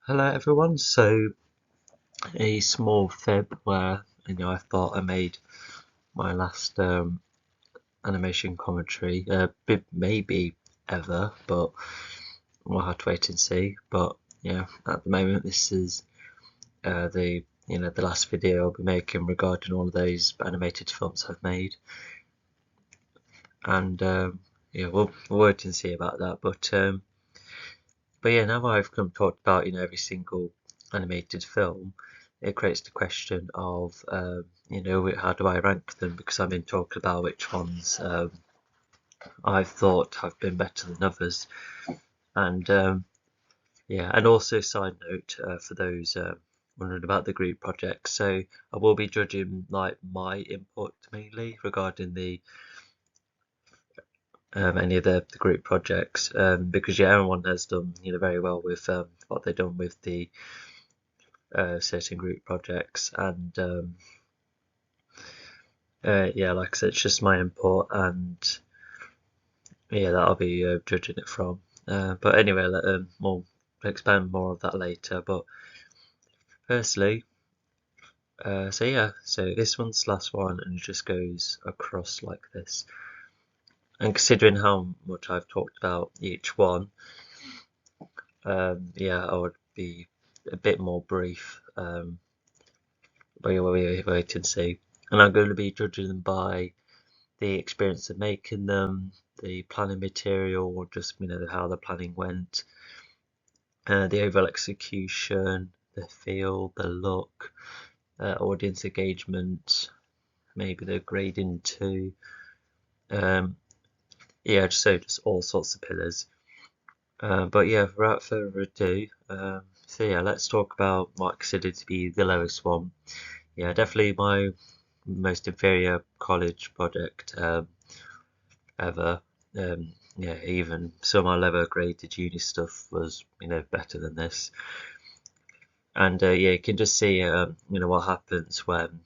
Hello everyone. So a small fib where I thought I made my last animation commentary, maybe ever, but we'll have to wait and see. But yeah, at the moment this is the last video I'll be making regarding all of those animated films I've made, and yeah, we'll wait and see about that. But yeah, now I've come talked about every single animated film, it creates the question of how do I rank them, because I've been talking about which ones I've thought have been better than others, and yeah, and also side note for those wondering about the group project, so I will be judging like my input mainly regarding the any of the group projects, because yeah, everyone has done very well with what they've done with the certain group projects, and yeah, like I said, it's just my input, and yeah, that I'll be judging it from. But anyway, we'll expand more of that later. But firstly, so yeah, so this one's the last one, and it just goes across like this. And considering how much I've talked about each one, yeah, I would be a bit more brief. But yeah, we'll wait and see. And I'm going to be judging them by the experience of making them, the planning material, or just how the planning went, the overall execution, the feel, the look, audience engagement, maybe the grading too. Yeah, just all sorts of pillars. But yeah, without further ado, so yeah, let's talk about what I consider to be the lowest one. Yeah, definitely my most inferior college project ever. Yeah, even some of my lower graded uni stuff was better than this. And yeah, you can just see what happens when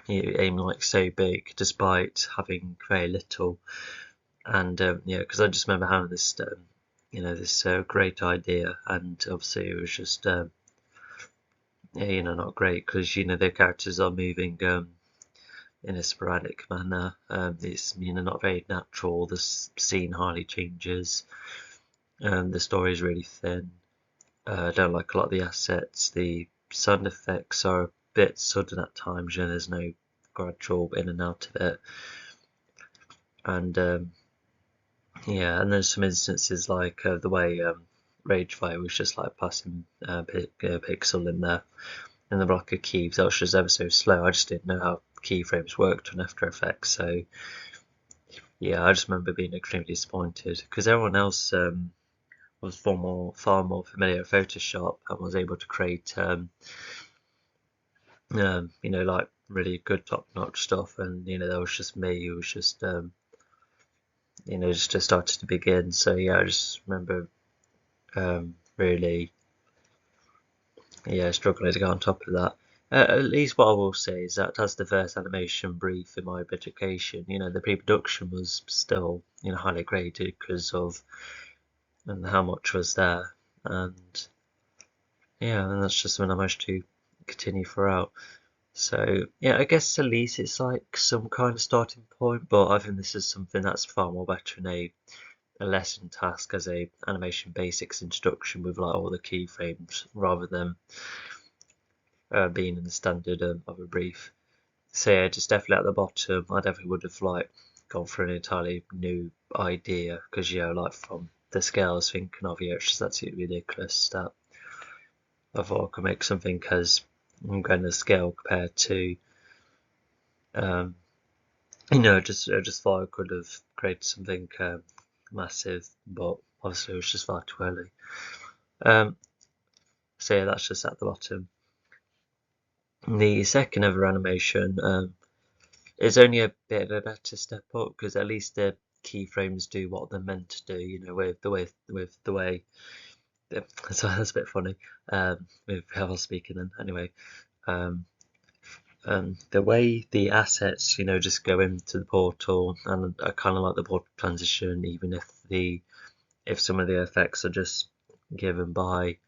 you aim like so big despite having very little. And yeah, because I just remember having this this great idea, and obviously it was just yeah, not great, because the characters are moving in a sporadic manner. It's not very natural. The scene hardly changes. The story is really thin. I don't like a lot of the assets. The sound effects are a bit sudden at times. There's no gradual in and out of it. And yeah, and there's some instances like the way Ragefire was just like passing pixel in there in the block of keys. That was just ever so slow. I just didn't know how keyframes worked on After Effects. So yeah, I just remember being extremely disappointed, because everyone else was far more familiar with Photoshop and was able to create like really good top-notch stuff, and there was just me who was just just started to begin. So yeah, I just remember really struggling to get on top of that. At least what I will say is that as the first animation brief in my education, the pre-production was still highly graded because of and how much was there, and yeah, and that's just something I managed to continue throughout. So yeah, I guess at least it's like some kind of starting point, but I think this is something that's far more better in a lesson task as a animation basics introduction with like all the keyframes, rather than being in the standard of a brief. So yeah, just definitely at the bottom, I definitely would have like gone for an entirely new idea, because like from the scale I was thinking of, it's just absolutely ridiculous that I thought I could make something as kind of scale compared to um, just thought I could have created something massive, but obviously it was just far too early. Um, so yeah, that's just at the bottom. The second ever animation is only a bit of a better step up, because at least the keyframes do what they're meant to do. With the way. So that's a bit funny. With how I was speaking then. Anyway, um, the way the assets, just go into the portal, and I kind of like the portal transition, even if some of the effects are just given by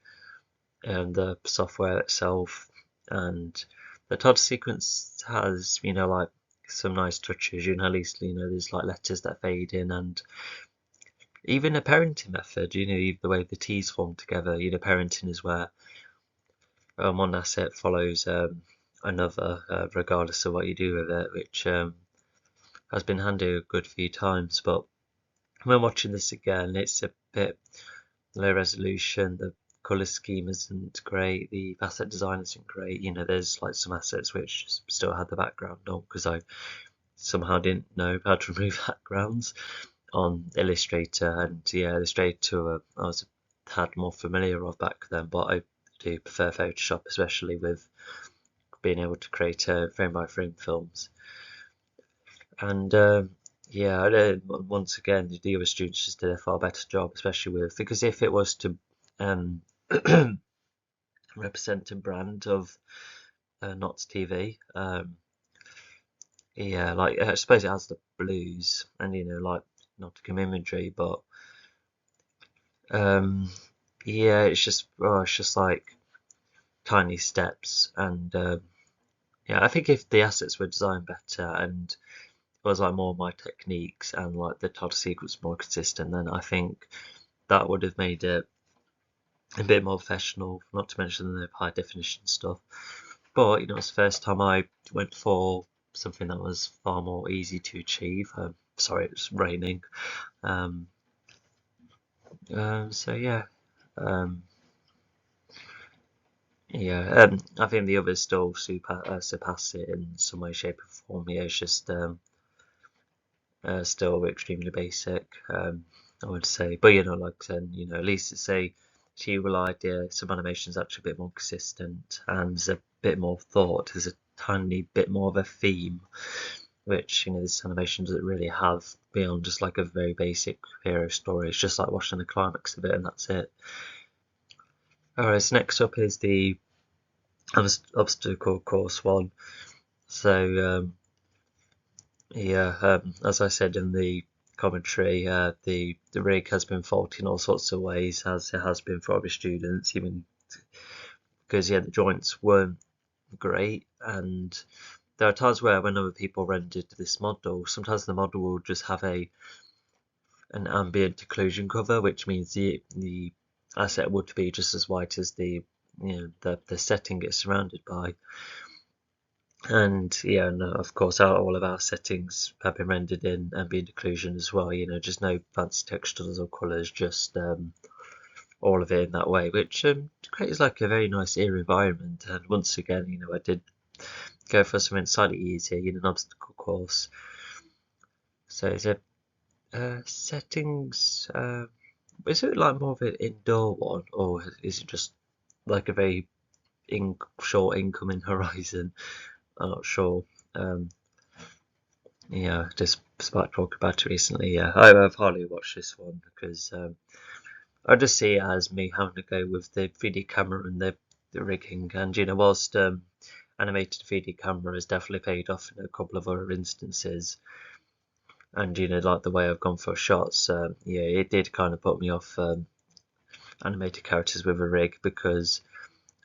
and the software itself, and the title sequence has, like some nice touches. At least there's like letters that fade in, and even a parenting method. The way the T's form together. Parenting is where one asset follows another, regardless of what you do with it, which has been handy a good few times. But when watching this again, it's a bit low resolution. The color scheme isn't great. The asset design isn't great. There's like some assets which still had the background on because I somehow didn't know how to remove backgrounds on Illustrator, and yeah, Illustrator I was had more familiar of back then, but I do prefer Photoshop, especially with being able to create frame by frame films. And yeah, once again, the other students just did a far better job, especially with, because if it was to um, represent a brand of Knots TV, yeah, like I suppose it has the blues and like Nottingham imagery, but yeah, it's just like tiny steps, and yeah, I think if the assets were designed better and it was like more my techniques and like the title sequence more consistent, then I think that would have made it a bit more professional, not to mention the high definition stuff. But it's the first time I went for something that was far more easy to achieve. Sorry, it's raining. Um, so yeah, um, yeah. I think the others still surpass it in some way, shape, or form. Yeah, it's just still extremely basic. I would say, but like I said, at least it's a achievable idea. Some animation's actually a bit more consistent and there's a bit more thought. There's a tiny bit more of a theme, which this animation doesn't really have beyond just like a very basic hero story. It's just like watching the climax of it, and that's it. Alright, so next up is the obstacle course one. So yeah, as I said in the commentary, the rig has been faulty in all sorts of ways, as it has been for other students, even because yeah, the joints weren't great, and there are times where when other people rendered this model, sometimes the model will just have an ambient occlusion cover, which means the asset would be just as white as the setting it's surrounded by. And yeah, and of course, all of our settings have been rendered in ambient occlusion as well. Just no fancy textures or colours, just all of it in that way, which creates like a very nice eerie environment. And once again, I did go for something slightly easier, an obstacle course. So it's a settings. Is it like more of an indoor one, or is it just like a very short incoming horizon? I'm not sure. Yeah, just about talk about it recently. Yeah, I've hardly watched this one because I just see it as me having to go with the 3D camera and the rigging. And whilst animated 3D camera has definitely paid off in a couple of other instances, and like the way I've gone for shots, yeah, it did kind of put me off animated characters with a rig, because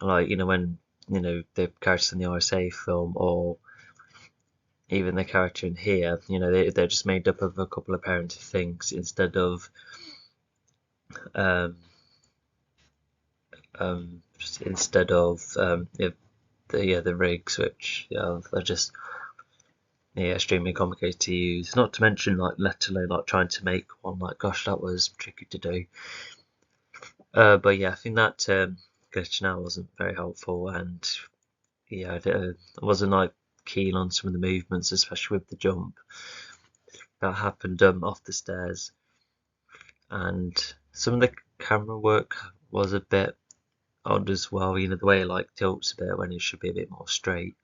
like when the characters in the RSA film, or even the character in here, they're just made up of a couple of parented things instead of um, the rigs, which are just extremely complicated to use. Not to mention like let alone like trying to make one, like gosh, that was tricky to do. But yeah, I think that glitch now wasn't very helpful, and yeah, I wasn't like keen on some of the movements, especially with the jump that happened off the stairs, and some of the camera work was a bit odd as well. The way it like tilts a bit when it should be a bit more straight.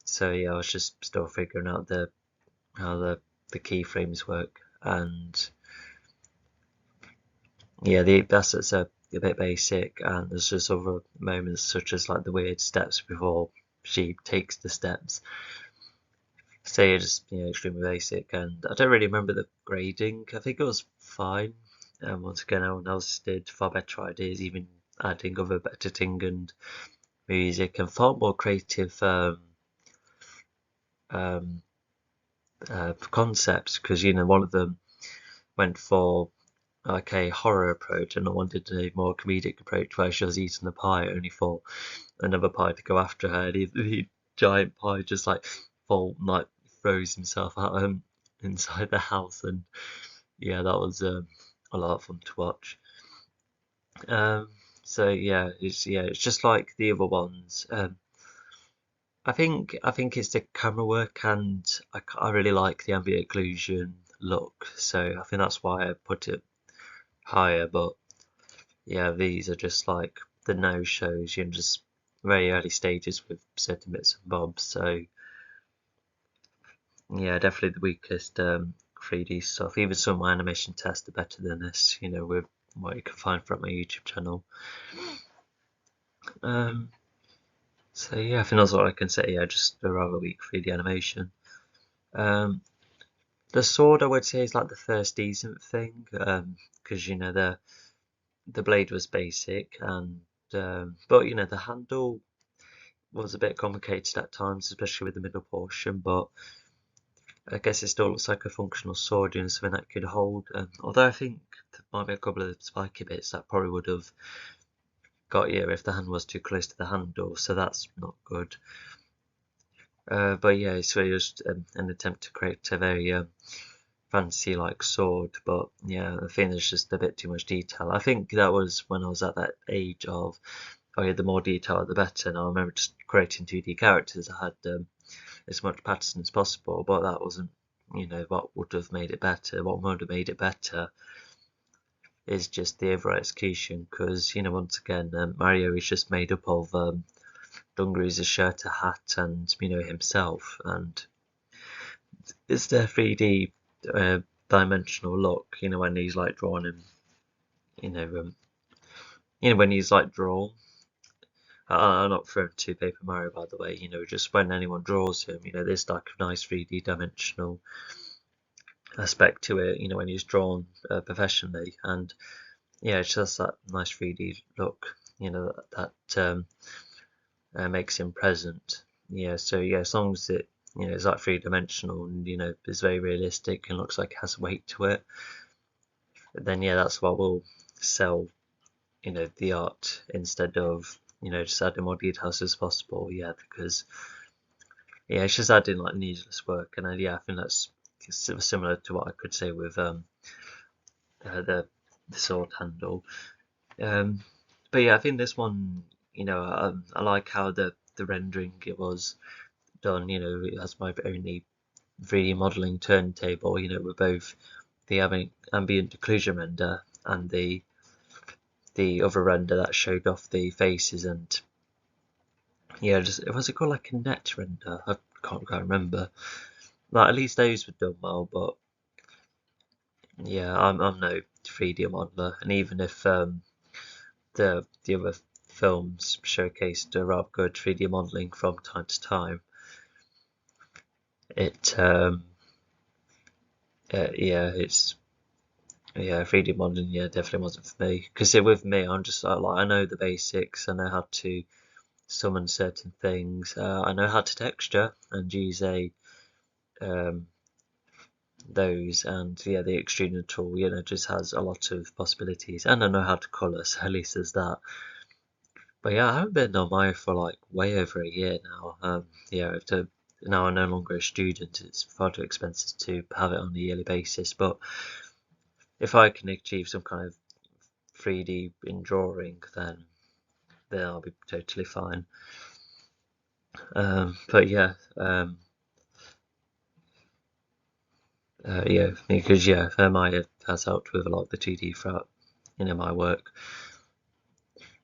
So yeah, I was just still figuring out how the keyframes work, and yeah, the assets are a bit basic, and there's just other moments such as like the weird steps before she takes the steps. So yeah, just extremely basic, and I don't really remember the grading. I think it was fine. Once again, everyone else did far better ideas. Even adding other editing and music and far more creative concepts, because one of them went for like a horror approach and I wanted a more comedic approach where she was eating the pie only for another pie to go after her, and the giant pie just like throws himself out inside the house, and yeah, that was a lot of fun to watch. Um, so it's just like the other ones. I think it's the camera work, and I really like the ambient occlusion look, so I think that's why I put it higher. But yeah, these are just like the no shows, just very early stages with certain bits and bobs. So yeah, definitely the weakest 3D stuff. Even some of my animation tests are better than this, with what you can find from my YouTube channel. Um, so yeah, I think that's all I can say. Yeah, just a rather weak 3D animation. Um, the sword I would say is like the first decent thing, because the blade was basic, and but the handle was a bit complicated at times, especially with the middle portion. But I guess it still looks like a functional sword, something that could hold. Although I think there might be a couple of spiky bits that probably would have got you if the hand was too close to the handle, so that's not good. But yeah, it's really just an attempt to create a very fancy like sword, but yeah, I think there's just a bit too much detail. I think that was when I was at that age of, oh yeah, the more detail the better. And I remember just creating 2D characters. I had as much pattern as possible, but that wasn't, what would have made it better. What would have made it better is just the overall execution, because once again, Mario is just made up of dungarees, a shirt, a hat, and himself, and it's their 3D dimensional look. When he's like drawing him, you know, um, when he's like drawn. I'm not referring to Paper Mario, by the way. Just when anyone draws him, there's like a nice 3D dimensional aspect to it. When he's drawn professionally, and yeah, it's just that nice 3D look. That makes him present. Yeah, so yeah, as long as it's like three-dimensional and is very realistic and looks like it has weight to it, then yeah, that's what will sell the art, instead of just adding more details as possible. Yeah, because yeah, it's just adding like needless work, and yeah, I think that's similar to what I could say with the sword handle. Um, but yeah, I think this one, I like how the rendering it was done. It has my only 3D modeling turntable. With both the ambient occlusion render and the other render that showed off the faces, and yeah, just was it called like a net render? I can't quite remember. Like at least those were done well, but yeah, I'm no 3D modeler, and even if the other films showcased a rather good 3D modeling from time to time, it it's 3D modeling, yeah, definitely wasn't for me. Because with me, I'm just like I know the basics. I know how to summon certain things. I know how to texture and use um, those, and yeah, the extruder tool, just has a lot of possibilities. And I know how to colour, so at least there's that. But yeah, I haven't been on Maya for like way over a year now. Yeah, now I'm no longer a student. It's far too expensive to have it on a yearly basis. But if I can achieve some kind of 3D in drawing, then I'll be totally fine. But yeah, yeah, because yeah, Maya has helped with a lot of the 2D throughout, my work.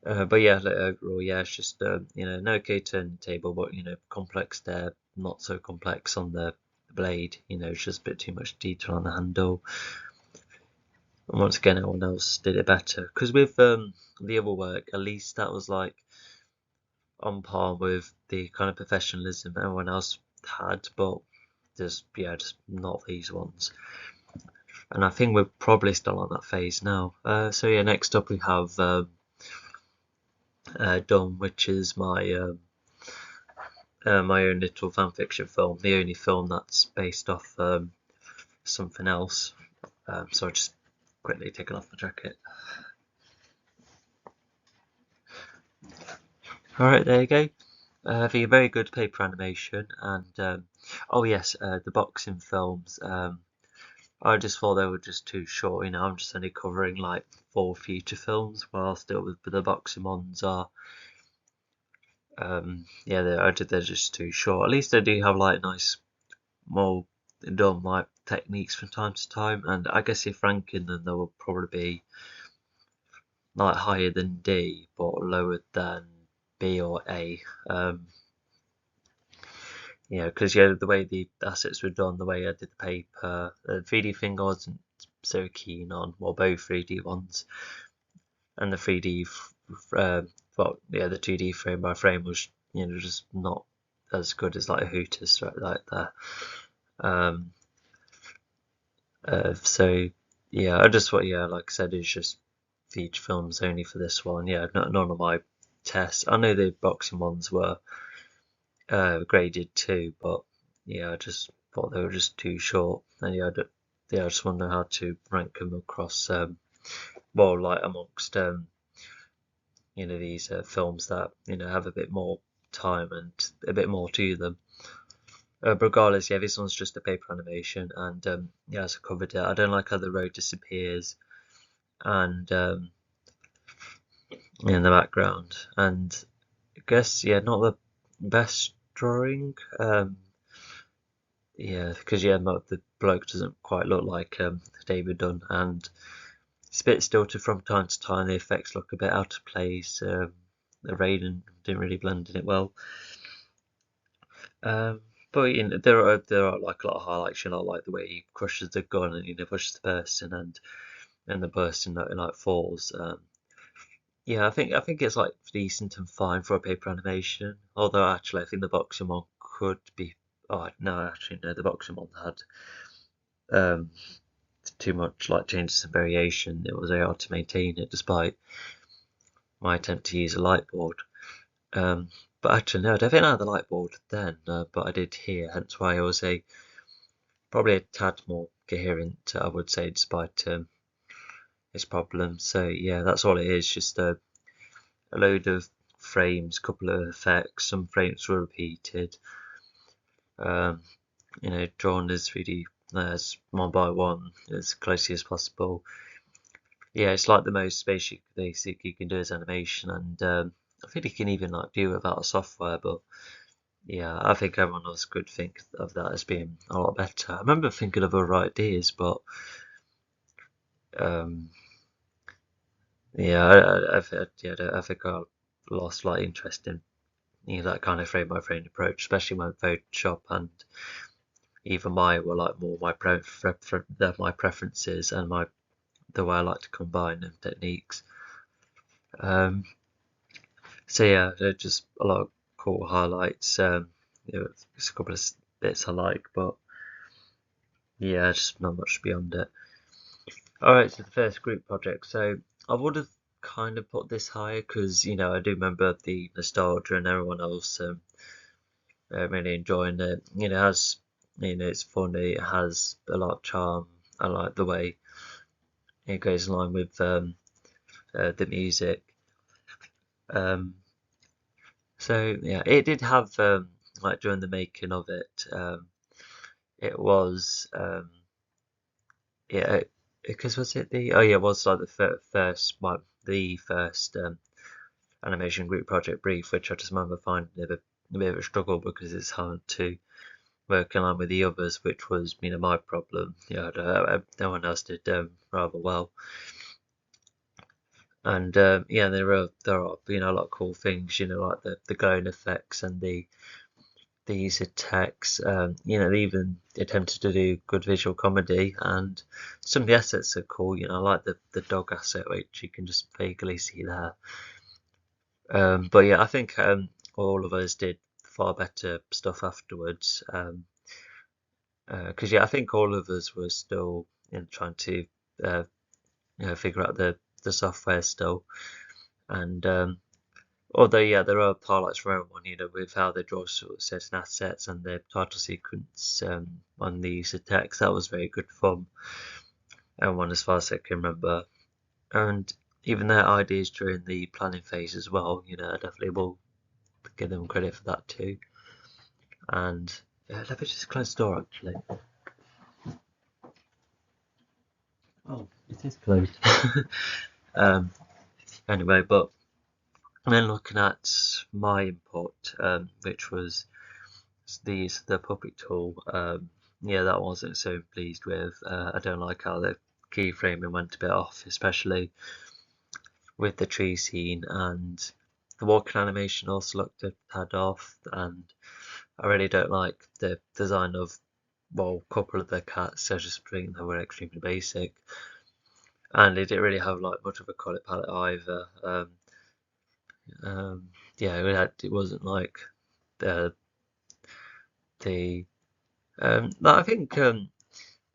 But yeah, like, overall, yeah, it's just an okay turntable, but complex there, not so complex on the blade. It's just a bit too much detail on the handle. And once again, everyone else did it better. Because with the other work, at least that was like on par with the kind of professionalism everyone else had, but just not these ones. And I think we're probably still on that phase now. So yeah, next up we have done, which is my own little fanfiction film, the only film that's based off something else. So I just quickly taken off my jacket. Alright, there you go. I think a very good paper animation, and oh yes, the boxing films. I just thought they were just too short. I'm just only covering like 4 feature films, while still the boxing ones are, yeah, they're just too short. At least they do have like nice, more done like techniques from time to time, and I guess if ranking them, they will probably be like higher than D, but lower than B or A. Because the way the assets were done, the way I did the paper, the 3D thing I wasn't so keen on. Well, both 3D ones, and the 3D, the 2D frame by frame was, just not as good as like a Hooters like that. So yeah, I just thought, like I said, it's just feature films only for this one. Yeah, none of my tests. I know the boxing ones were graded too, but yeah, I just thought they were just too short. And I just wonder how to rank them across, like amongst these films that have a bit more time and a bit more to them. But regardless, yeah, this one's just a paper animation, and as I covered it, I don't like how the road disappears and in the background, and I guess not the best drawing. Because the bloke doesn't quite look like David Dunn, and it's a bit stilted from time to time. The effects look a bit out of place. The Raiden didn't really blend in it well. But there are like a lot of highlights. Like the way he crushes the gun and pushes the person, and the person like falls. I think it's like decent and fine for a paper animation. Although actually, I think the boxing one could be. Oh no, actually no, the boxing one had too much like changes and variation. It was very hard to maintain it, despite my attempt to use a light board. But actually, no, I don't think I had the light board then, but I did here, hence why I was probably a tad more coherent, I would say, despite its problems. So yeah, that's all it is, just a load of frames, couple of effects, some frames were repeated, drawn as 3D as one by one, as closely as possible. Yeah, it's like the most basic you can do as animation, and I think you can even like do without software, but yeah, I think everyone else could think of that as being a lot better. I remember thinking of other ideas, but um, I think I lost like interest in that kind of frame by frame approach, especially when Photoshop and even Maya were like more my preferences and the way I like to combine them techniques. So yeah, they're just a lot of cool highlights. There's a couple of bits I like, but yeah, just not much beyond it. Alright, so the first group project. So I would have kind of put this higher because, I do remember the nostalgia and everyone else really enjoying it. It's funny, it has a lot of charm. I like the way it goes in line with the music. So yeah, it did have like during the making of it, it was yeah, because was it the it was like the first animation group project brief, which I just remember finding a bit of a struggle because it's hard to work in line with the others, which was my problem. No one else did rather well. And there are a lot of cool things, like the glowing effects and the use of text. They even attempted to do good visual comedy, and some of the assets are cool. I like the dog asset, which you can just vaguely see there. But yeah, I think all of us did far better stuff afterwards. Because I think all of us were still trying to figure out the software still, and Although, yeah, there are highlights for everyone, with how they draw sort of certain assets and the title sequence on the use of text. That was very good fun. Everyone, as far as I can remember. And even their ideas during the planning phase as well, I definitely will give them credit for that too. And let me just close the door actually. Oh, it is closed. Anyway, but then looking at my input, which was the puppet tool, yeah, that wasn't so pleased with. I don't like how the keyframing went a bit off, especially with the tree scene, and the walking animation also looked a tad off, and I really don't like the design of, well, a couple of the cats. So just think they were extremely basic, and it didn't really have like much of a colour palette either. Yeah, it wasn't like the I think the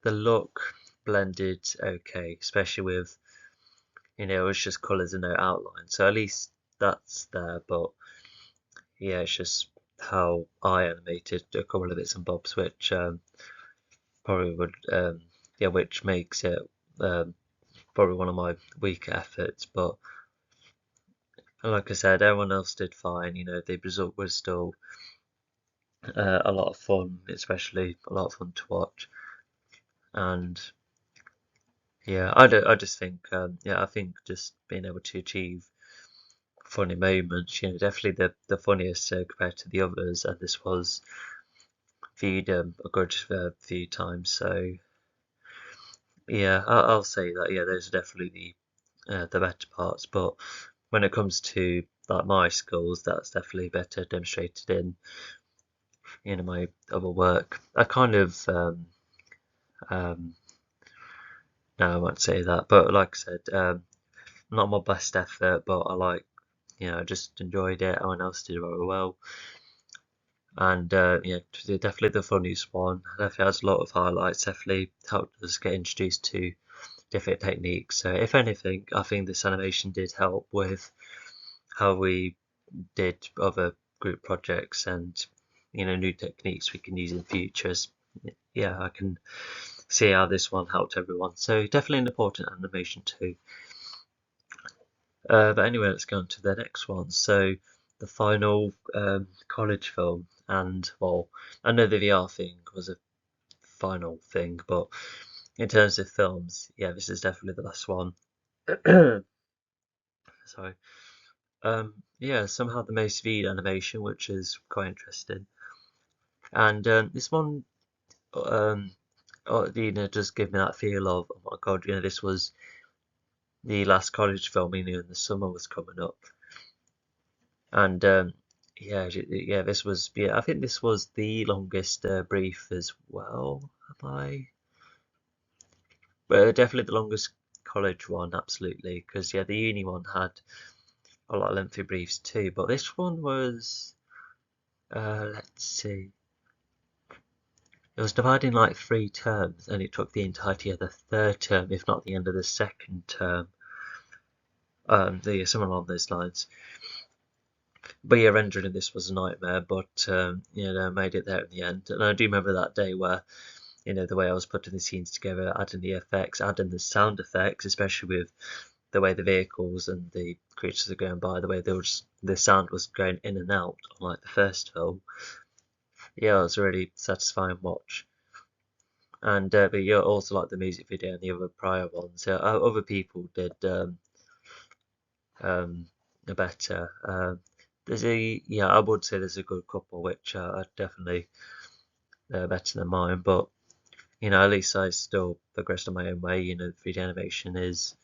look blended okay, especially with it's just colours and no outline. So at least that's there, but yeah, it's just how I animated a couple of bits and bobs, which probably would yeah, which makes it probably one of my weaker efforts. But like I said, everyone else did fine. The result was still a lot of fun, especially a lot of fun to watch. And yeah, I just think yeah, I think just being able to achieve funny moments, definitely the funniest compared to the others, and this was viewed a good few times. So yeah, I'll say that. Yeah, those are definitely the better parts. But when it comes to like my skills, that's definitely better demonstrated in my other work. I kind of um, no, I won't say that. But like I said, not my best effort, but I just enjoyed it. Everyone else did very well. And yeah, definitely the funniest one. Definitely has a lot of highlights. Definitely helped us get introduced to different techniques. So if anything, I think this animation did help with how we did other group projects and new techniques we can use in futures. Yeah, I can see how this one helped everyone. So definitely an important animation too. But anyway, let's go on to the next one. So the final college film, and well, I know the VR thing was a final thing, but in terms of films, yeah, this is definitely the last one. Sorry. Yeah, somehow the most viewed animation, which is quite interesting. And this one, just give me that feel of, oh my God, this was the last college film, and the summer was coming up. And yeah, this was, yeah, I think this was the longest brief as well. But definitely the longest college one, absolutely, because yeah, the uni one had a lot of lengthy briefs too, but this one was, let's see, it was divided in like 3 terms, and it took the entirety of the third term, if not the end of the second term. Something along those lines. But yeah, rendering this was a nightmare, but made it there in the end. And I do remember that day where, the way I was putting the scenes together, adding the effects, adding the sound effects, especially with the way the vehicles and the creatures are going by, the way the sound was going in and out, like the first film. Yeah, it was a really satisfying watch. And but yeah, also like the music video and the other prior ones. Other people did um, better. I would say there's a good couple which are definitely better than mine, but at least I still progressed on my own way. 3D animation is,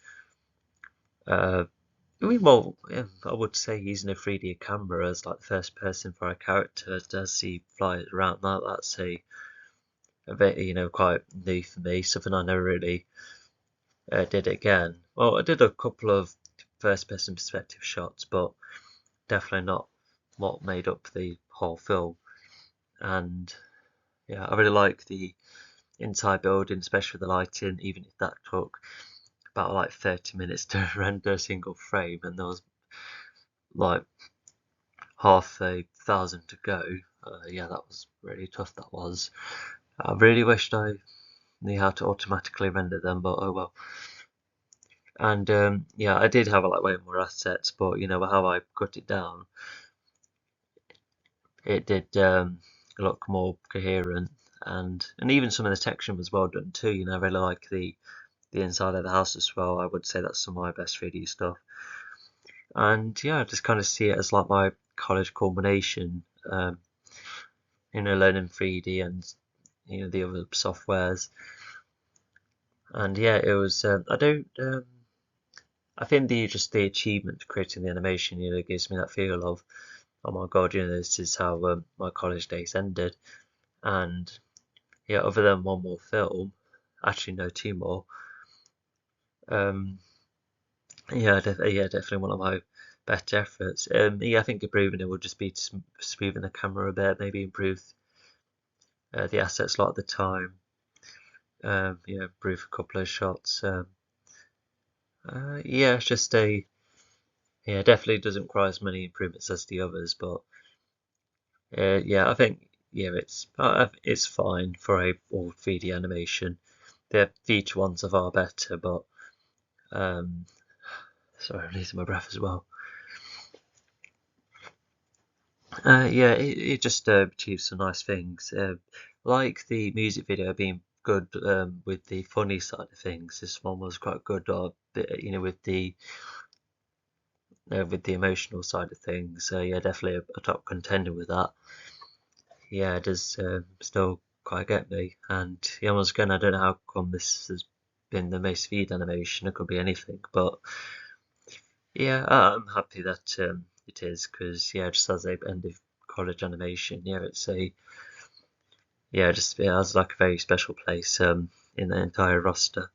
I mean, well, yeah, I would say using a 3D camera as like the first person for a character as he flies around. That's a bit, quite new for me. Something I never really did again. Well, I did a couple of first person perspective shots, but definitely not what made up the whole film. And yeah, I really like the inside building, especially the lighting, even if that took about like 30 minutes to render a single frame, and there was like half a thousand to go. Yeah, that was really tough. That was. I really wished I knew how to automatically render them, but oh well. And yeah, I did have like way more assets, but how I cut it down, it did look more coherent, and even some of the texture was well done too. I really like the inside of the house as well. I would say that's some of my best 3D stuff. And yeah, I just kind of see it as like my college culmination. Learning 3D and the other softwares. And yeah, it was. I don't. I think the achievement of creating the animation, gives me that feel of, oh my god, this is how my college days ended. And yeah, other than one more film, actually no, two more. Um, yeah, definitely one of my better efforts. Yeah, I think improving it would just be smoothing the camera a bit, maybe improve the assets a lot at the time. Improve a couple of shots. Yeah, it's just definitely doesn't require as many improvements as the others, but yeah, I think it's fine for a all 3D animation. The feature ones are far better, but um, sorry, I'm losing my breath as well. Yeah, it just achieves some nice things, like the music video being good with the funny side of things. This one was quite good, with the emotional side of things. So yeah, definitely a top contender with that. Yeah, it does still quite get me. And yeah, once again, I don't know how come this has been the most viewed animation. It could be anything, but yeah, I'm happy that it is, because yeah, just as a end of college animation, yeah, it has like a very special place in the entire roster.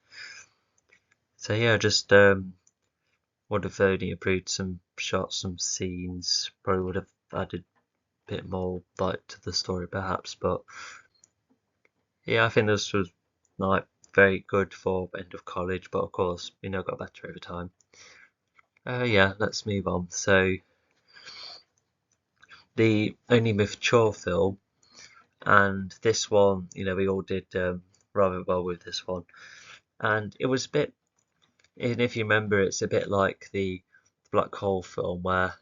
So yeah, just would have only improved some shots, some scenes. Probably would have added a bit more light to the story, perhaps. But yeah, I think this was like very good for end of college. But of course, got better over time. Yeah, let's move on. So the only mature film, and this one, we all did rather well with this one, and it was a bit. And if you remember, it's a bit like the Black Hole film where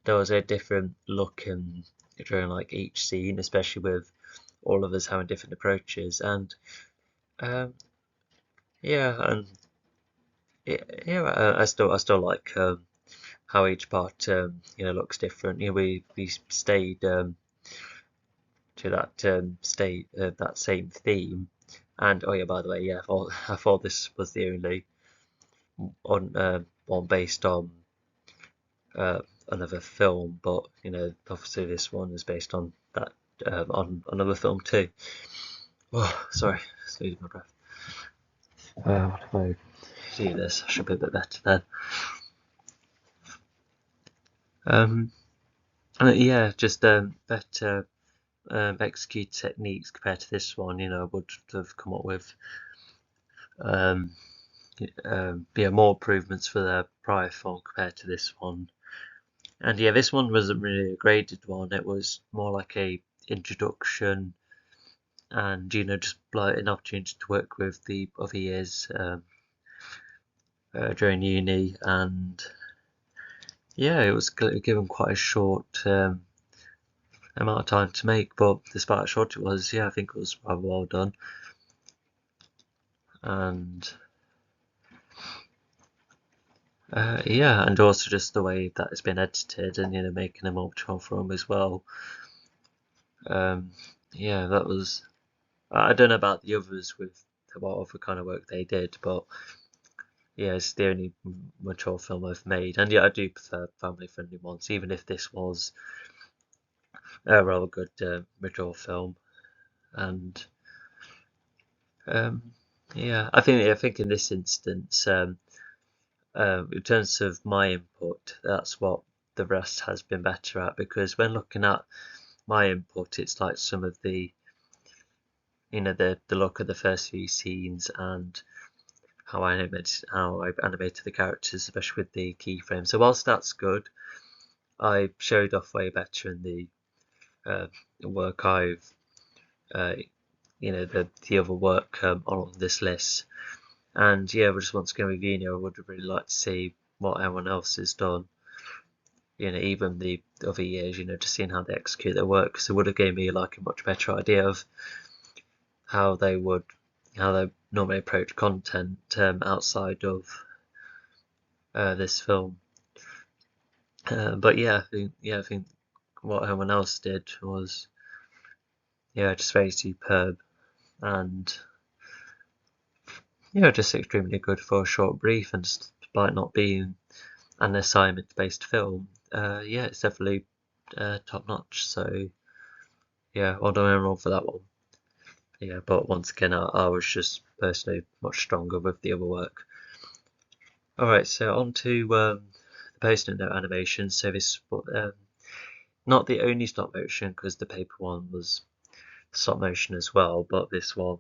there was a different look and during like each scene, especially with all of us having different approaches. And um, yeah, and I still like how each part looks different. We stayed to that that same theme. And oh yeah, by the way, yeah, I thought this was the only one based on uh, another film, but obviously this one is based on that on another film too. Oh, sorry, just losing my breath. What if I do this? I should be a bit better then. Um, yeah, just better execute techniques compared to this one. I would have come up with um, more improvements for the prior film compared to this one. And yeah, this one wasn't really a graded one. It was more like a introduction, and just like an opportunity to work with the other years during uni. And yeah, it was given quite a short amount of time to make, but despite how short it was, yeah, I think it was rather well done. And yeah, and also just the way that it's been edited, and making a more mature film as well. Yeah, that was. I don't know about the others with what other kind of work they did, but yeah, it's the only mature film I've made. And yeah, I do prefer family-friendly ones, even if this was a rather good mature film. And um, yeah, I think in this instance, in terms of my input, that's what the rest has been better at, because when looking at my input, it's like some of the the look of the first few scenes and how I animated the characters, especially with the keyframe. So whilst that's good, I showed off way better in the work I've, the other work on this list. And yeah, just once again with I would really like to see what everyone else has done. Even the other years, just seeing how they execute their work, because it would have given me like a much better idea of how they normally approach content outside of this film. But yeah, I think what everyone else did was just very superb, and just extremely good for a short brief, and despite not being an assignment-based film, it's definitely top notch. So yeah, well done everyone for that one. Yeah, but once again, I was just personally much stronger with the other work. Alright, so on to the post-it note animation. So this not the only stop motion, because the paper one was stop motion as well, but this one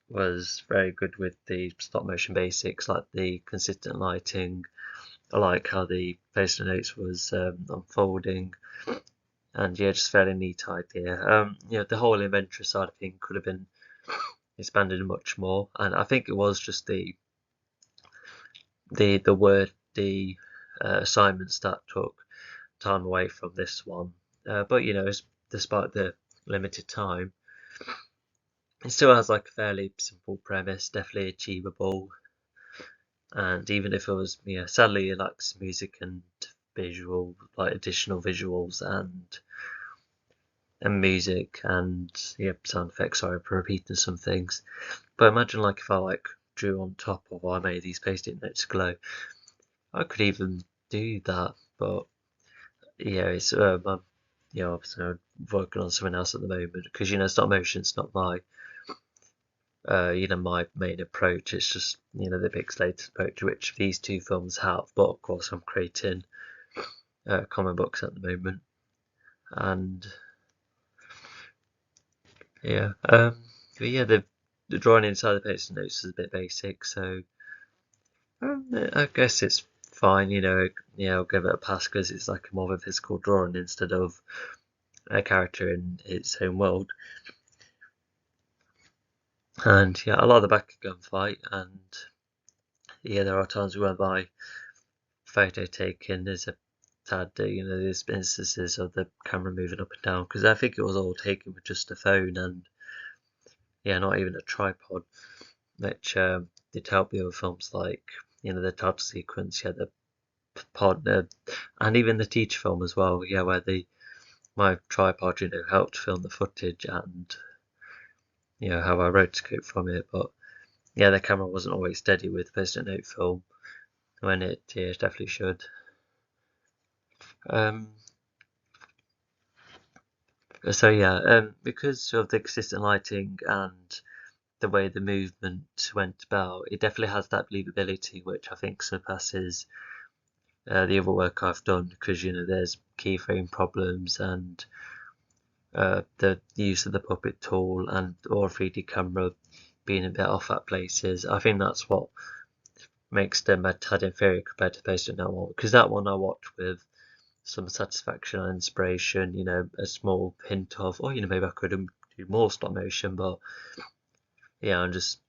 was very good with the stop motion basics, like the consistent lighting. I like how the post-it notes was unfolding, and just fairly neat idea. The whole inventory side of things could have been expanded much more, and I think it was just the assignments that took time away from this one. But despite the limited time, it still has like a fairly simple premise, definitely achievable. And even if it was, sadly it lacks music and visual, like additional visuals and music and sound effects. Sorry for repeating some things, but imagine like if I like drew on top of I made these post-it notes glow. I could even do that, but it's obviously I'm working on something else at the moment, because stop motion's not my my main approach. It's just the pixelated approach which these two films have, but of course I'm creating comic books at the moment, and but the drawing inside the post-it notes is a bit basic, so I guess it's fine. I'll give it a pass because it's like more of a physical drawing instead of a character in its own world. And I like the back gunfight, and there are times where my photo taken is a tad, there's instances of the camera moving up and down, because I think it was all taken with just a phone and not even a tripod, which did help the other films like the title sequence, the pod, and even the teacher film as well, where my tripod helped film the footage and how I rotoscope from it. But the camera wasn't always steady with post-it note film when it definitely should. So because of the consistent lighting and the way the movement went about, it definitely has that believability, which I think surpasses the other work I've done, because there's keyframe problems and the use of the puppet tool and or 3D camera being a bit off at places. I think that's what makes them a tad inferior compared to the post-it note one, because that one I watched with some satisfaction and inspiration, a small hint of, maybe I could do more stop motion, but I'm just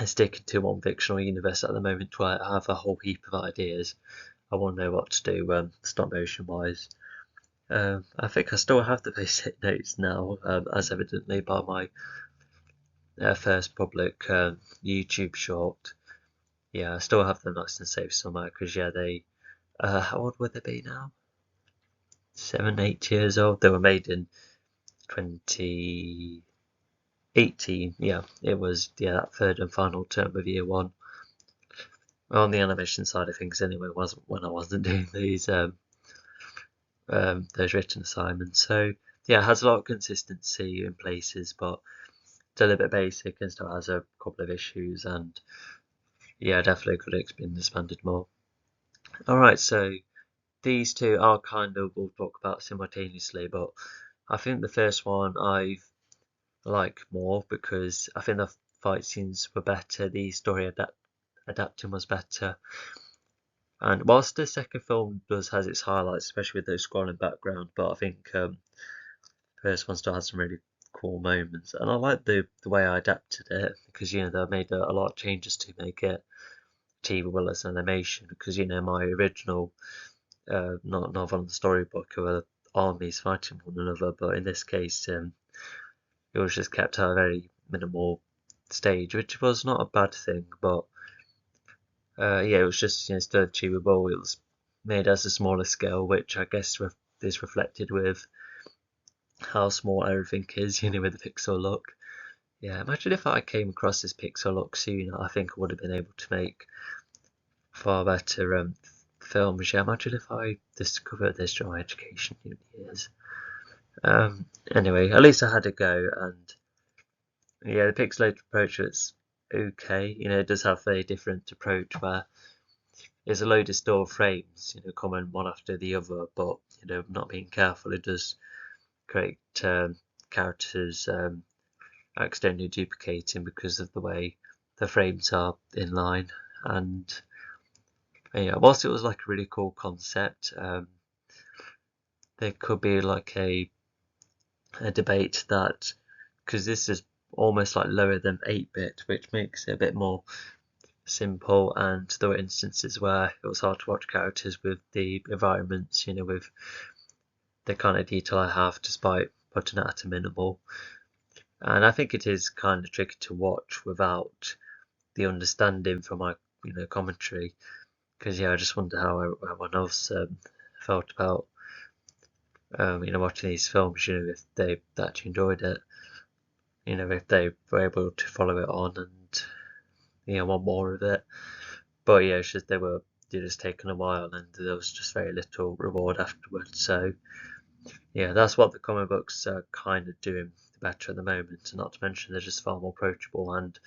sticking to one fictional universe at the moment where I have a whole heap of ideas. I want to know what to do stop motion wise. I think I still have the basic notes now, as evidently by my first public YouTube short. I still have them nice and safe somewhere, because they, how old would they be now? 7, 8 years old. They were made in 2018. It was that third and final term of year one. Well, on the animation side of things anyway, wasn't when I wasn't doing these those written assignments. So it has a lot of consistency in places, but it's a little bit basic and still has a couple of issues, and definitely could have been expanded more. Alright, so these two are kind of, we'll talk about simultaneously, but I think the first one I like more because I think the fight scenes were better, the story adapting was better, And whilst the second film has its highlights, especially with those scrolling background, but I think the first one still has some really cool moments. And I like the way I adapted it because they made a lot of changes to make it achievable as an animation. Because my original not novel and storybook were armies fighting one another, but in this case it was just kept at a very minimal stage, which was not a bad thing, but yeah, it was just still achievable. It was made as a smaller scale, which I guess is reflected with how small everything is, with the pixel look. Yeah, imagine if I came across this pixel look sooner. I think I would have been able to make far better films. Yeah, imagine if I discovered this during my education years. Anyway, at least I had a go, and yeah, the pixelated approach was okay. It does have a different approach where there's a load of still frames, coming one after the other, but not being careful, it does create characters accidentally duplicating because of the way the frames are in line. And yeah, whilst it was like a really cool concept, there could be like a debate that because this is almost like lower than 8-bit, which makes it a bit more simple, and there were instances where it was hard to watch characters with the environments, with the kind of detail I have despite putting it at a minimal. And I think it is kind of tricky to watch without the understanding from my commentary, because yeah, I just wonder how everyone else felt about watching these films, if they actually enjoyed it, if they were able to follow it on and want more of it. But yeah, it's just they were just taking a while, and there was just very little reward afterwards. So yeah, that's what the comic books are kind of doing better at the moment. And not to mention they're just far more approachable and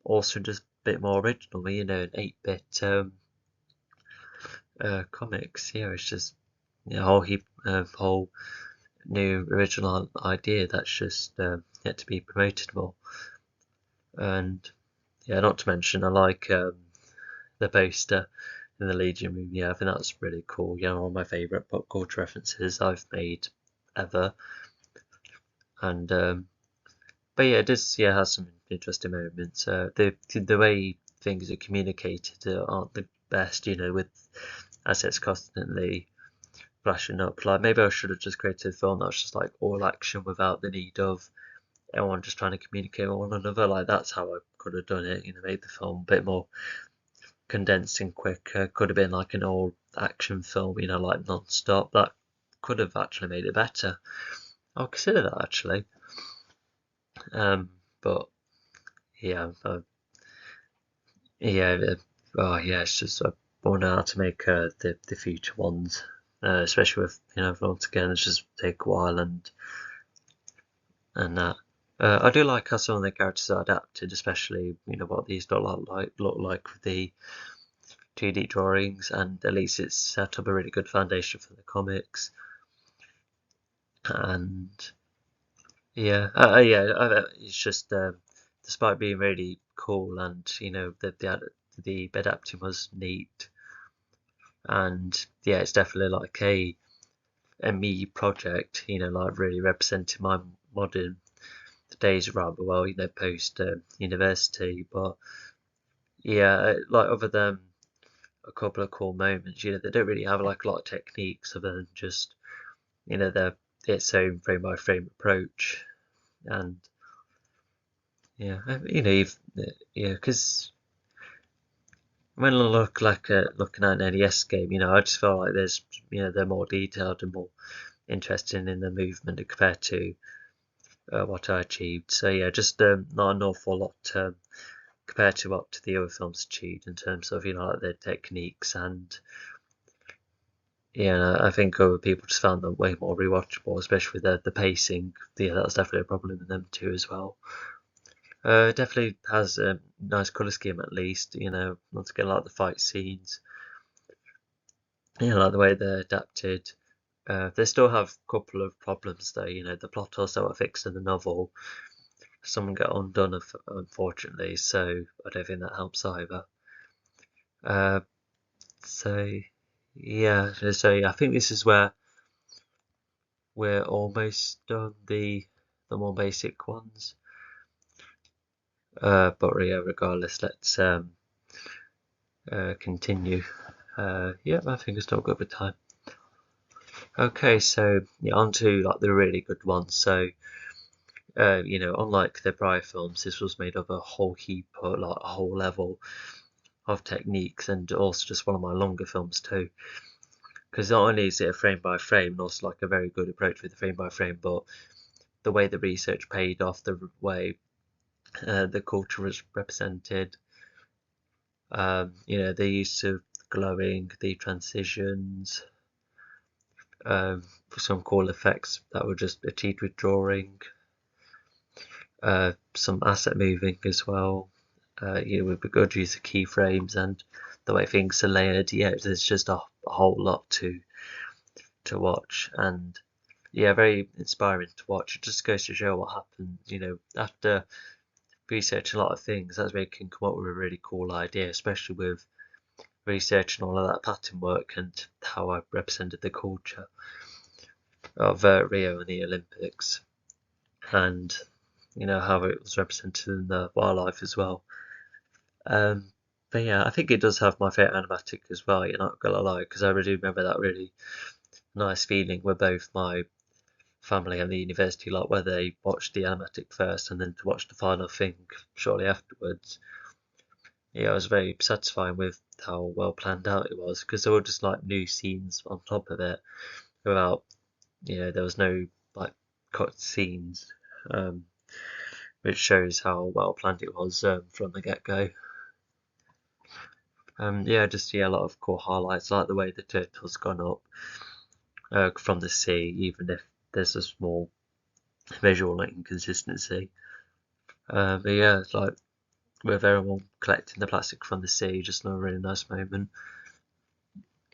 also just a bit more original. An 8-bit comics. Yeah, it's just a whole heap of whole new original idea that's just yet to be promoted more. And yeah, not to mention I like the poster in the Legion room. Yeah, I think that's really cool. One of my favourite pop culture references I've made ever. And but yeah, it does has some interesting moments. The way things are communicated aren't the best, with assets constantly flashing up. Like maybe I should have just created a film that's just like all action without the need of everyone just trying to communicate with one another. Like that's how I could have done it. Made the film a bit more condensed and quick. Could have been like an old action film, like non-stop. That could have actually made it better. I'll consider that actually. But yeah, yeah, oh yeah, it's just I wonder how to make the future ones, especially with once again, it's just take a while and that. I do like how some of the characters are adapted, especially what these look like with the 2D drawings, and at least it's set up a really good foundation for the comics. And yeah, it's just despite being really cool and the adapting was neat, and yeah, it's definitely like a me project, like really representing my modern days rather well, post university. But yeah, like other than a couple of cool moments, they don't really have like a lot of techniques other than just their its own frame by frame approach. And yeah, yeah, because when I look like looking at an NES game, I just feel like there's they're more detailed and more interesting in the movement compared to what I achieved. So yeah, just not an awful lot compared to what the other films achieved in terms of like their techniques. And yeah, I think other people just found them way more rewatchable, especially with the pacing. Yeah, that's definitely a problem with them too as well. Definitely has a nice colour scheme at least. Once again, like the fight scenes. Like the way they're adapted. They still have a couple of problems though. The plot also are fixed in the novel. Some get undone, unfortunately, so I don't think that helps either. Uh, So yeah, I think this is where we're almost done the more basic ones. But yeah, regardless, let's continue. Yeah, I think it's still good with time. Okay, so yeah, on to like the really good ones. So unlike the prior films, this was made of a whole heap of like a whole level of techniques, and also just one of my longer films too. Because not only is it a frame by frame, and also like a very good approach with the frame by frame, but the way the research paid off, the way the culture was represented, the use of glowing, the transitions, some cool effects that were just achieved with drawing, some asset moving as well, with a good use of keyframes and the way things are layered. Yeah, there's just a whole lot to watch, and yeah, very inspiring to watch. It just goes to show what happened, after researching a lot of things, that's where you can come up with a really cool idea, especially with researching all of that pattern work and how I represented the culture of Rio and the Olympics, and how it was represented in the wildlife as well. But yeah, I think it does have my favourite animatic as well. You're not gonna lie, because I really remember that really nice feeling where both my family and the university, like where they watched the animatic first and then to watch the final thing shortly afterwards. Yeah, it was very satisfying with how well planned out it was, because there were just like new scenes on top of it without, there was no like cut scenes, which shows how well planned it was from the get-go. A lot of cool highlights, like the way the turtle's gone up from the sea, even if there's a small visual inconsistency. But yeah, it's like with everyone collecting the plastic from the sea, just a really nice moment.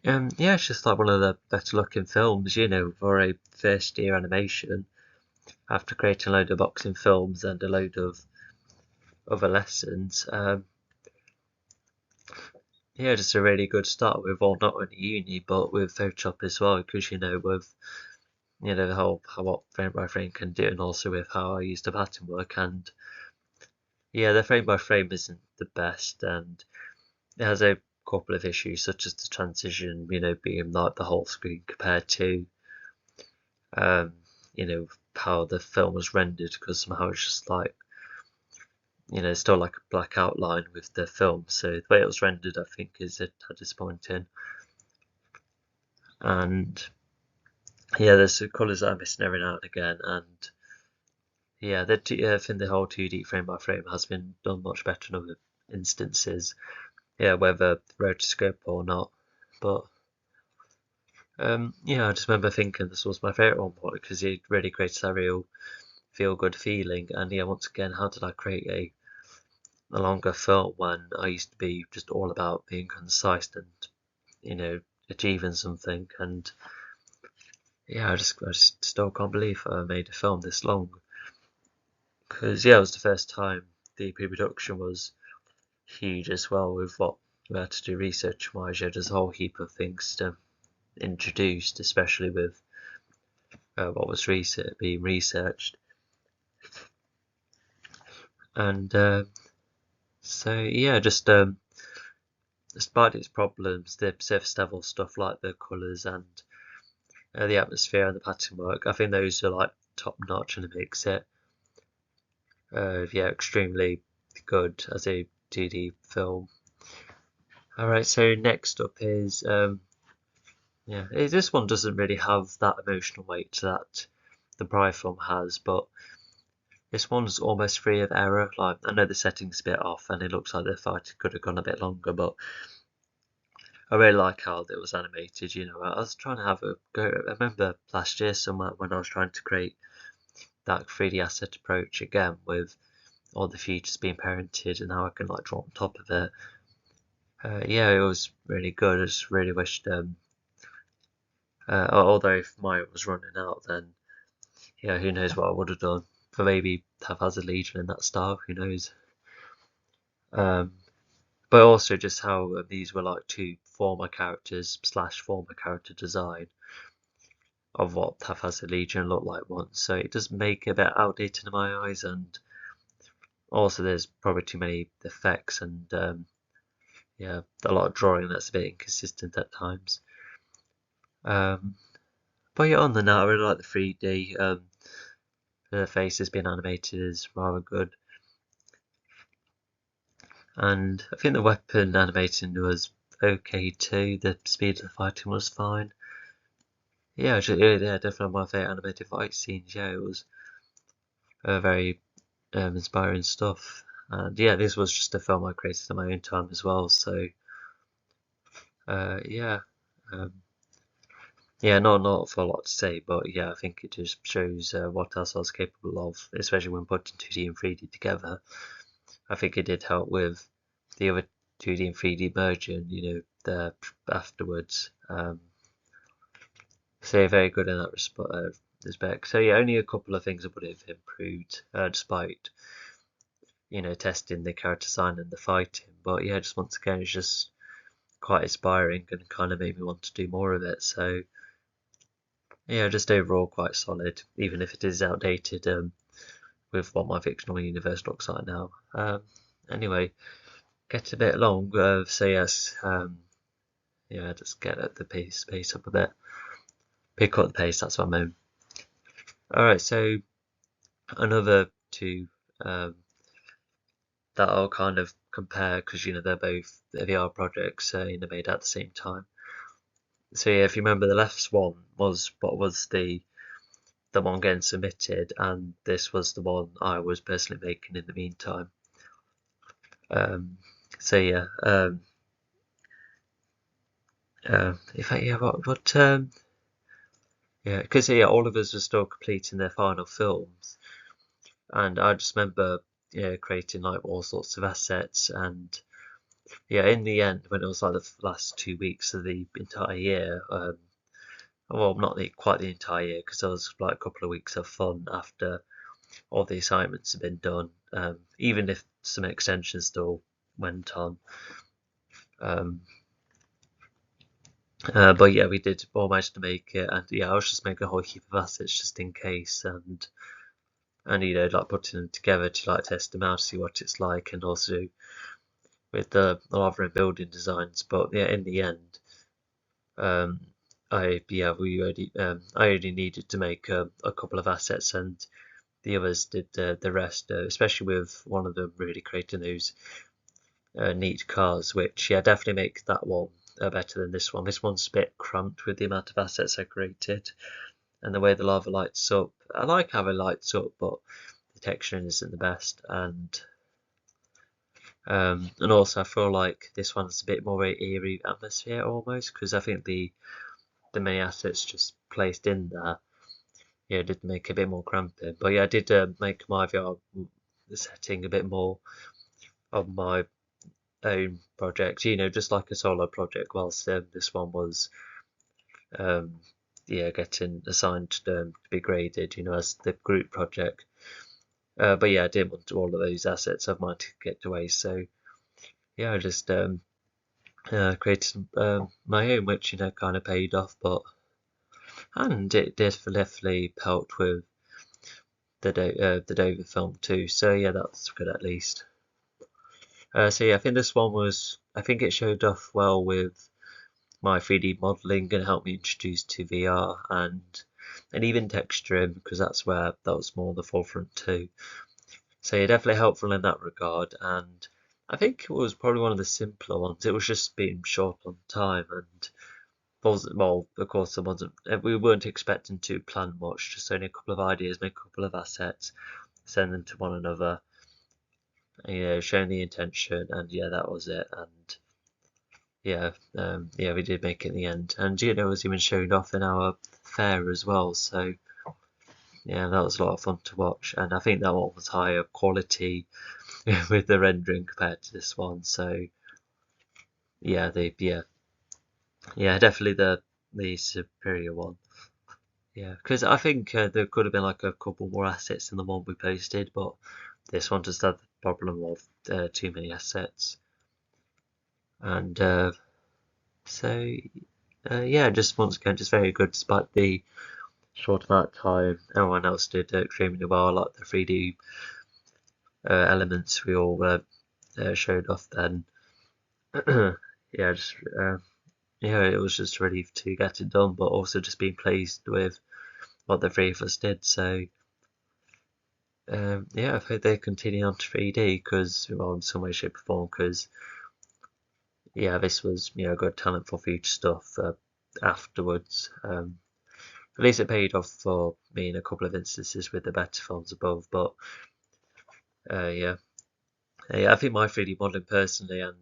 Yeah, it's just like one of the better looking films, for a first year animation. After creating a load of boxing films and a load of other lessons, yeah, just a really good start with, well, not only uni but with Photoshop as well, because with the whole how what frame by frame can do, and also with how I use the pattern work, and yeah, the frame by frame isn't the best, and it has a couple of issues such as the transition, being like the whole screen compared to um, how the film was rendered, because somehow it's just like still like a black outline with the film. So the way it was rendered, I think, is disappointing. And yeah, there's the colours that are missing every now and again, and yeah, I think the whole 2D frame by frame has been done much better in other instances. Yeah, whether rotoscope or not, but yeah, I just remember thinking this was my favourite one because it really creates that real feel good feeling. And yeah, once again, how did I create a longer film when I used to be just all about being concise and achieving something? And yeah, I just still can't believe I made a film this long, because yeah, it was the first time the pre-production was huge as well, with what we had to do research wise. There's a whole heap of things to introduced, especially with what was being researched. And so yeah, just despite its problems, the surface level stuff like the colours and the atmosphere and the pattern work, I think those are like top notch, and it makes it extremely good as a 2D film. Alright, so next up is this one doesn't really have that emotional weight that the prior film has, but this one's almost free of error. Like, I know the setting's a bit off and it looks like the fight could have gone a bit longer, but I really like how it was animated. I was trying to have a go. I remember last year somewhere when I was trying to create that 3D asset approach again, with all the features being parented and how I can like draw on top of it. Yeah, it was really good. I just really wished, although if mine was running out, then yeah, who knows what I would have done. For maybe Haphazard Legion in that style, who knows? But also just how these were like two former characters / former character design of what Haphazard Legion looked like once, so it does make it a bit outdated in my eyes, and also there's probably too many effects and yeah, a lot of drawing that's a bit inconsistent at times. But yeah, on the note, I really like the 3D. The faces being animated is rather good, and I think the weapon animating was okay too. The speed of the fighting was fine. Yeah, definitely my favourite animated fight scenes. Yeah, it was very inspiring stuff. And yeah, this was just a film I created in my own time as well. So yeah, yeah, not for a lot to say, but yeah, I think it just shows what else I was capable of, especially when putting 2D and 3D together. I think it did help with the other 2D and 3D merging, the afterwards. So very good in that respect. So yeah, only a couple of things I would have improved, despite testing the character design and the fighting. But yeah, just once again, it's just quite inspiring and kind of made me want to do more of it. So yeah, just overall quite solid, even if it is outdated with what my fictional universe looks like now. Anyway, get a bit long, so yes, yeah, just get at the pace up a bit. Pick up the pace, that's what I mean. Alright, so another two that I'll kind of compare because they're both VR projects made at the same time. So yeah, if you remember, the left one was what was the one getting submitted, and this was the one I was personally making in the meantime. So yeah, in fact, yeah, yeah, because yeah, all of us were still completing their final films, and I just remember creating like all sorts of assets, and yeah, in the end, when it was like the last 2 weeks of the entire year, well, not quite the entire year, because there was like a couple of weeks of fun after all the assignments had been done, even if some extensions still went on. But yeah, we did all manage to make it, and yeah, I was just making a whole heap of assets just in case, and like putting them together to like test them out, see what it's like, and also with the other building designs. But yeah, in the end, I only needed to make a couple of assets, and the others did the rest, especially with one of them really creating those neat cars, which yeah, definitely make that one better than this one. This one's a bit cramped with the amount of assets I created and the way the lava lights up. I like how it lights up, but the texturing isn't the best, and also I feel like this one's a bit more of an eerie atmosphere almost, because I think the many assets just placed in there did make it a bit more cramping. But yeah, I did make my VR setting a bit more of my own project, just like a solo project, whilst this one was getting assigned to be graded, as the group project. But yeah, I didn't want all of those assets of mine to get away, so yeah, I just created my own, which kind of paid off, and it definitely helped with the Dover film too. So yeah, that's good at least. So yeah, I think this one I think it showed off well with my 3D modeling and helped me introduce to VR and even texturing, because that's where that was more the forefront too. So yeah, definitely helpful in that regard, and I think it was probably one of the simpler ones. It was just being short on time, and well, of course, we weren't expecting to plan much, just only a couple of ideas, make a couple of assets, send them to one another, showing the intention, and yeah, that was it. And yeah, we did make it in the end, and it was even shown off in our fair as well. So yeah, that was a lot of fun to watch, and I think that one was higher quality with the rendering compared to this one. So yeah, definitely the superior one. Yeah, because I think there could have been like a couple more assets than the one we posted, but this one just had the problem of too many assets. And So yeah, just once again, just very good despite the short amount of time. Everyone else did extremely well, like the 3D elements we all showed off then. Yeah, just yeah, it was just a relief to get it done, but also just being pleased with what the three of us did. So yeah, I hope they continue on to 3D because, well, in some way, shape, or form, because yeah, this was good talent for future stuff afterwards. At least it paid off for me in a couple of instances with the better films above. But yeah, yeah, I think my 3D modeling personally, and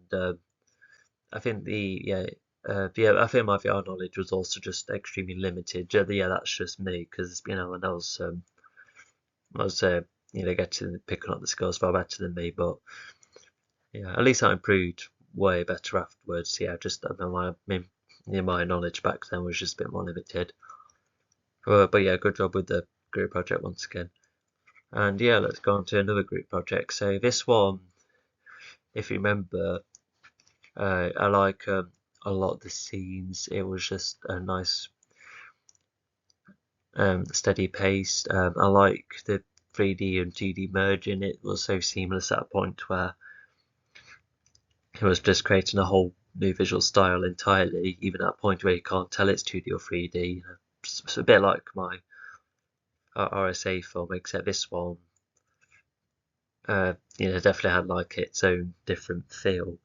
I think I think my VR knowledge was also just extremely limited. Yeah, that's just me because and I was getting picking up the skills far better than me. But yeah, at least I improved way better afterwards. Yeah, just my knowledge back then was just a bit more limited. But yeah, good job with the group project once again. And yeah, let's go on to another group project. So this one, if you remember, I like a lot of the scenes. It was just a nice, steady pace. I like the 3D and 2D merging. It was so seamless at a point where it was just creating a whole new visual style entirely, even at a point where you can't tell it's 2D or 3D. It's a bit like my RSA film, except this one, definitely had like its own different feel,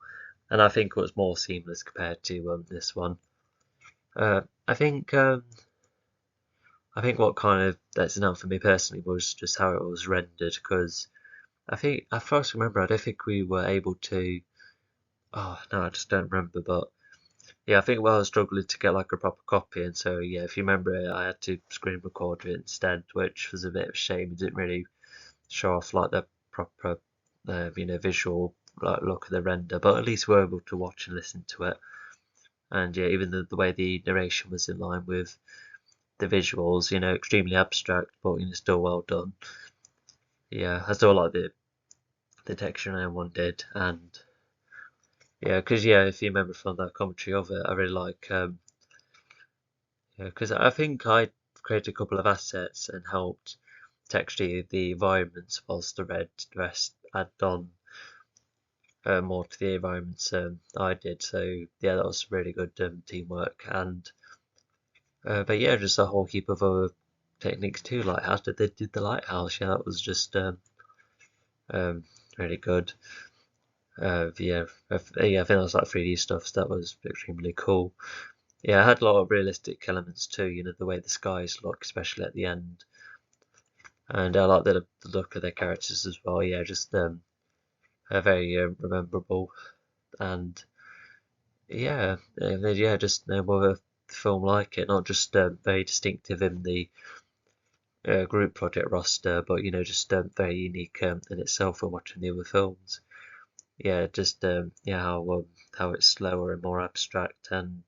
and I think it was more seamless compared to this one. Uh, I think um, I think what kind of that's enough for me personally was just how it was rendered, because I think I first remember I don't think we were able to. Oh no, I just don't remember, but yeah, I think I was struggling to get like a proper copy, and so yeah, if you remember it, I had to screen record it instead, which was a bit of a shame. It didn't really show off like the proper, visual like look of the render, but at least we were able to watch and listen to it. And yeah, even the way the narration was in line with the visuals, extremely abstract, but still well done. Yeah, I still like the texture and everyone did, and yeah, because yeah, if you remember from that commentary of it, I really like yeah, because I think I created a couple of assets and helped texture the environments, whilst the rest added on more to the environments I did. So yeah, that was really good teamwork. And but yeah, just a whole heap of other techniques too. Like how did they did the lighthouse? Yeah, that was just um, really good. Yeah, yeah, I think that was like 3D stuff. So that was extremely cool. Yeah, it had a lot of realistic elements too. The way the skies look, especially at the end, and I like the look of their characters as well. Yeah, just very rememberable, and yeah, yeah, just no other film like it. Not just very distinctive in the group project roster, but just very unique in itself when watching the other films. Yeah, just yeah, how it's slower and more abstract and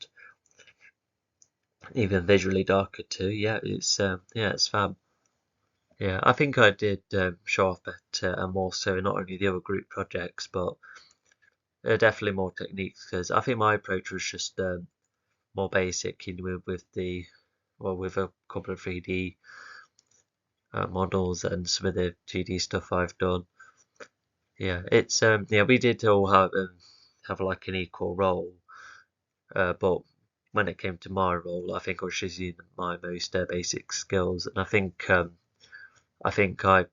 even visually darker too. Yeah, it's fab. Yeah, I think I did show off better and more so not only the other group projects, but definitely more techniques, because I think my approach was just more basic, with with a couple of 3D models and some of the 2D stuff I've done. Yeah, it's yeah, we did all have like an equal role, but when it came to my role, I think I was using my most basic skills, and I think I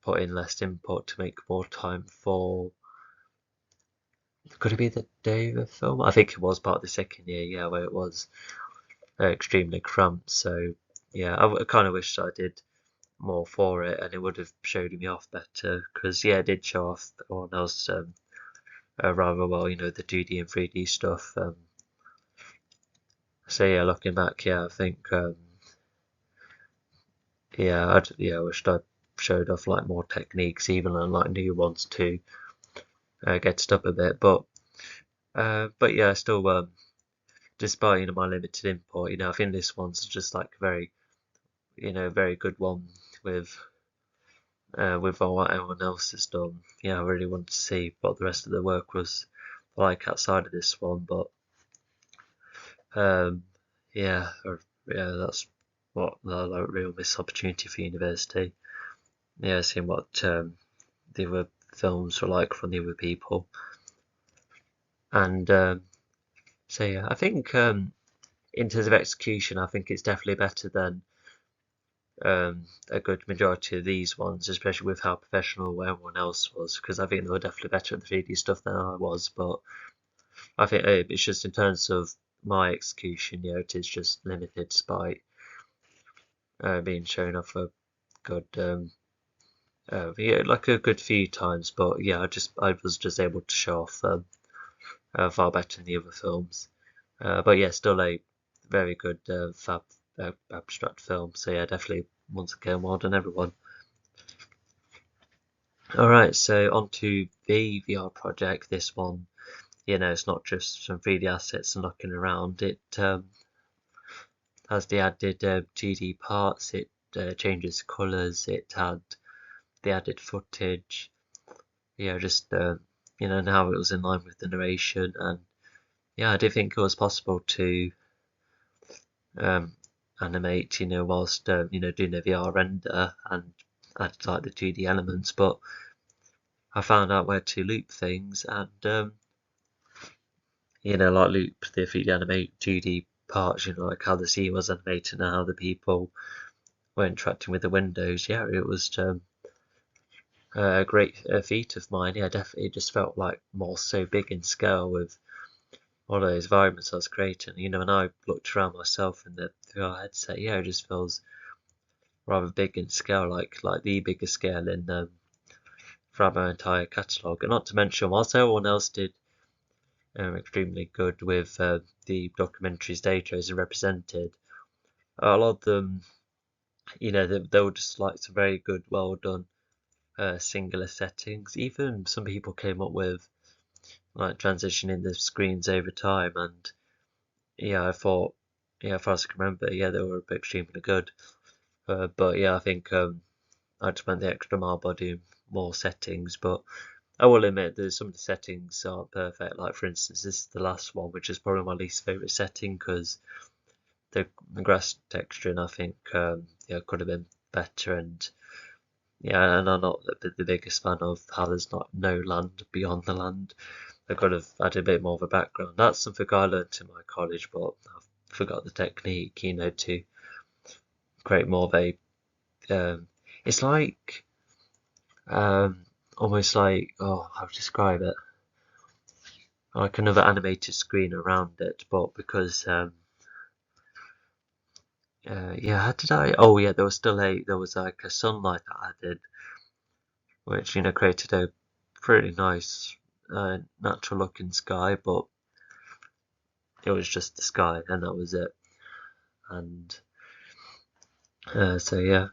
put in less input to make more time for. Could it be the day of the film? I think it was part of the second year, yeah, where it was extremely cramped. So yeah, I kind of wish I did more for it, and it would have showed me off better. Because yeah, it did show off everyone else rather well. The 2D and 3D stuff. So yeah, looking back, yeah, I think yeah, I wished I showed off like more techniques, even on like new ones to get it up a bit. But yeah, still despite my limited input, I think this one's just like a very very good one with what everyone else has done. Yeah, I really want to see what the rest of the work was like outside of this one, but Um, yeah, yeah, that's what the real missed opportunity for university. Yeah, seeing what the other films were like from the other people, and so yeah, I think in terms of execution, I think it's definitely better than a good majority of these ones, especially with how professional everyone else was, because I think they were definitely better at the 3D stuff than I was. But I think it's just in terms of my execution, it is just limited despite being shown off a good, yeah, like a good few times. But yeah, I was just able to show off far better than the other films. But yeah, still a very good fab abstract film. So yeah, definitely once again, well done everyone. Alright, so on to the VR project. This one, it's not just some 3D assets and looking around. It has the added 2D parts, it changes colours, it had the added footage, just, and how it was in line with the narration. And yeah, I did think it was possible to um, animate, whilst, doing a VR render and add like the 2D elements, but I found out where to loop things and like loop the 3D animate 2D parts, like how the scene was animated and how the people were interacting with the windows. Yeah, it was a great feat of mine. Yeah, definitely just felt like more so big in scale with all those environments I was creating. When I looked around myself in the VR headset, yeah, it just feels rather big in scale, like the biggest scale in throughout my entire catalogue. And not to mention, whilst everyone else did extremely good with the documentaries data as represented. A lot of them, they were just like some very good, well done singular settings. Even some people came up with like transitioning the screens over time, and yeah, I thought, as far as I can remember, yeah, they were extremely good. But yeah, I think I just went the extra mile by doing more settings. But I will admit, there's some of the settings aren't perfect. Like for instance, this is the last one, which is probably my least favorite setting because the grass texture, and I think could have been better. And yeah, and I'm not the biggest fan of how there's not no land beyond the land. They could have added a bit more of a background. That's something I learned in my college, but I forgot the technique, to create more of a. It's like almost like, how to describe it, like another animated screen around it, but because yeah, how did I? Oh yeah, there was like a sunlight I added, which created a pretty nice natural looking sky, but it was just the sky and that was it. And so yeah,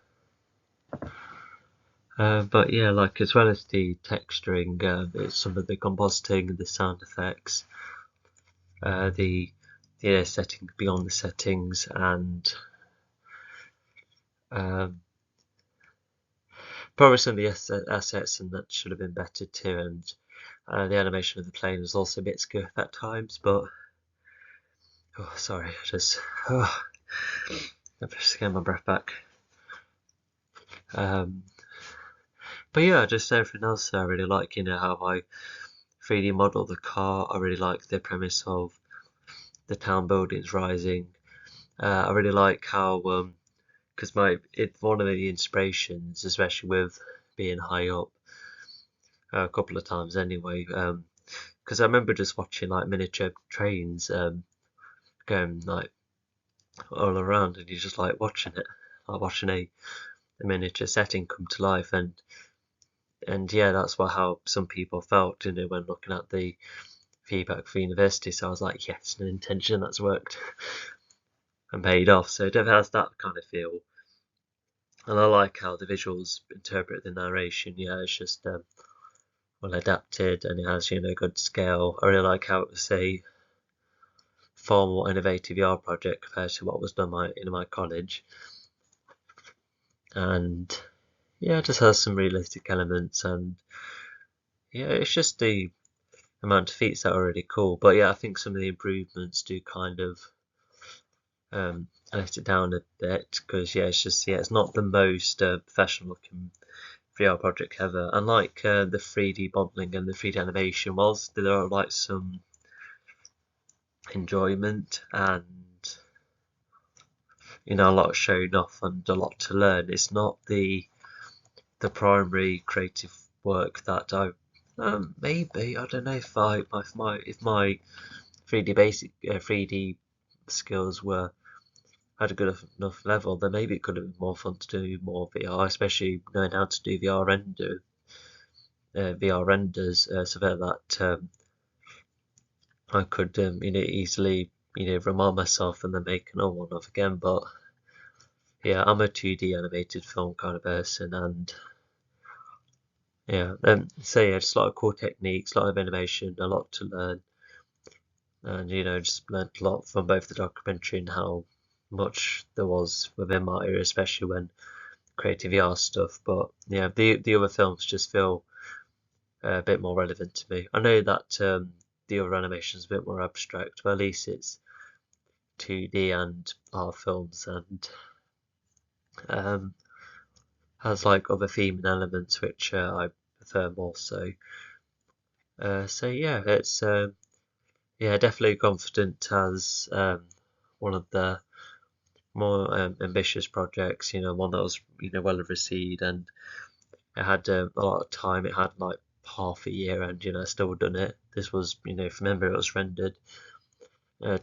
but yeah, like as well as the texturing, it's some of the compositing and the sound effects, the setting beyond the settings, and um, probably some of the assets and that should have been better too. And the animation of the plane was also a bit skiff at times, but sorry, oh, I'm just getting my breath back. Um, but yeah, just everything else I really like, how I 3D model the car. I really like the premise of the town buildings rising. I really like how, because one of the inspirations, especially with being high up, a couple of times anyway, because I remember just watching like miniature trains going like all around, and you're just like watching it, like watching a miniature setting come to life. And yeah, that's how some people felt, when looking at the feedback for university. So I was like, yes, an intention that's worked and paid off. So it definitely has that kind of feel. And I like how the visuals interpret the narration. Yeah, it's just well adapted, and it has good scale. I really like how it was a far more innovative VR project compared to what was done in my college. And yeah, it just has some realistic elements, and yeah, it's just the amount of feats that are really cool. But yeah, I think some of the improvements do kind of let it down a bit because it's not the most professional looking VR project ever. And like the 3D modeling and the 3D animation, whilst there are like some enjoyment and a lot showing off and a lot to learn, it's not the primary creative work that I maybe I don't know if my 3D basic 3D skills were at a good enough level, then maybe it could have been more fun to do more VR, especially knowing how to do VR renders, so that I could easily remind myself and then make another one off again. But yeah, I'm a 2D animated film kind of person, and so yeah, just a lot of cool techniques, a lot of animation, a lot to learn, and just learned a lot from both the documentary and how much there was within my area, especially when creative VR stuff. But yeah, the other films just feel a bit more relevant to me. I know that the other animation is a bit more abstract, but at least it's 2D and art films and um, has like other theme and elements which I prefer more. So yeah, it's definitely confident as one of the more ambitious projects. One that was well received, and it had a lot of time. It had like half a year, and still done it. This was if you remember, it was rendered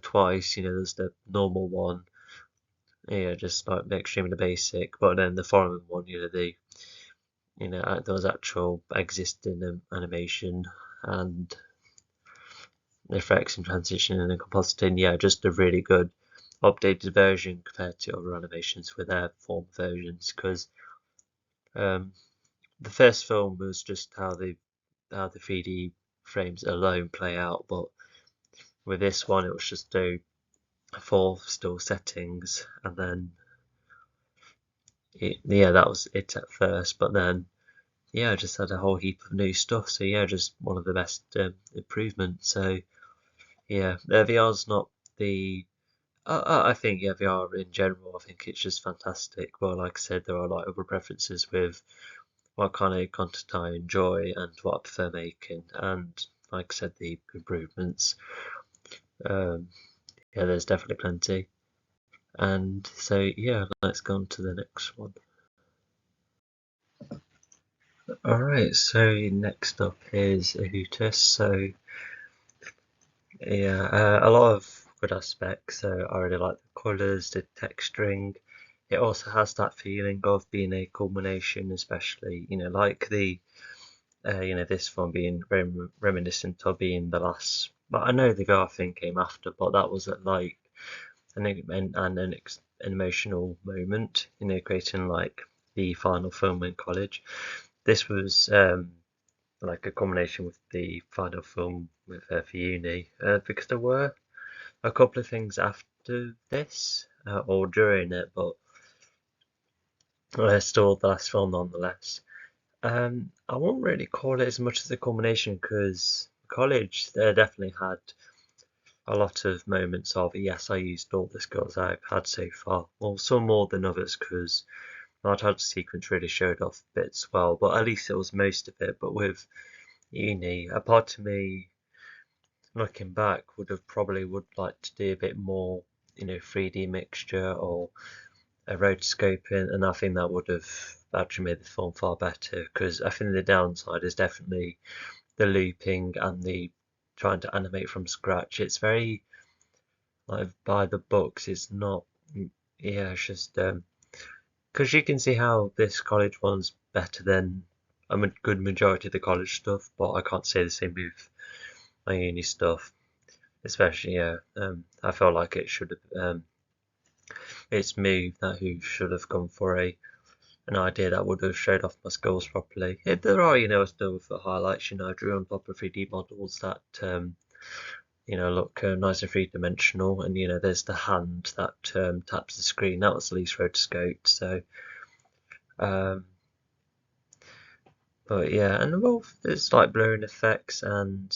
twice. There's the normal one, just like the extremely basic, but then the following one, there was actual existing animation and effects and transition and compositing. Yeah, just a really good updated version compared to other animations with their form versions. Because um, the first film was just how the 3D frames alone play out, but with this one, it was just do four still settings, and then that was it at first. But then I just had a whole heap of new stuff. So yeah, just one of the best improvements. So yeah, VR's not the. I think VR in general. I think it's just fantastic. But like I said, there are like other preferences with what kind of content I enjoy and what I prefer making. And like I said, the improvements. Um, there's definitely plenty. And so yeah, let's go on to the next one. Alright, so next up is a Hootus. So yeah, a lot of good aspects. So I really like the colours, the texturing. It also has that feeling of being a culmination, especially like the this one being reminiscent of being the last. But I know the VR thing came after, but that was like an emotional moment. Creating like the final film in college. This was like a combination with the final film with for uni because there were a couple of things after this or during it, but still the last film nonetheless. I won't really call it as much as a combination because college definitely had a lot of moments of yes, I used all the skills I've had so far. Well, some more than others because my title sequence really showed off bits well, but at least it was most of it. But with uni, a part of me looking back would like to do a bit more 3D mixture or a rotoscoping, and I think that would have actually made the film far better because I think the downside is definitely the looping and the trying to animate from scratch. It's very like by the books. It's not. It's just because you can see how this college one's better than a good majority of the college stuff, but I can't say the same with my uni stuff. Especially, I felt like it should have. It's me that who should have gone for an idea that would have showed off my skills properly. There are, still for highlights. I drew on proper 3D models that look nice and three-dimensional, and there's the hand that taps the screen. That was at least rotoscoped. So, um, but yeah, and well, there's like blurring effects, and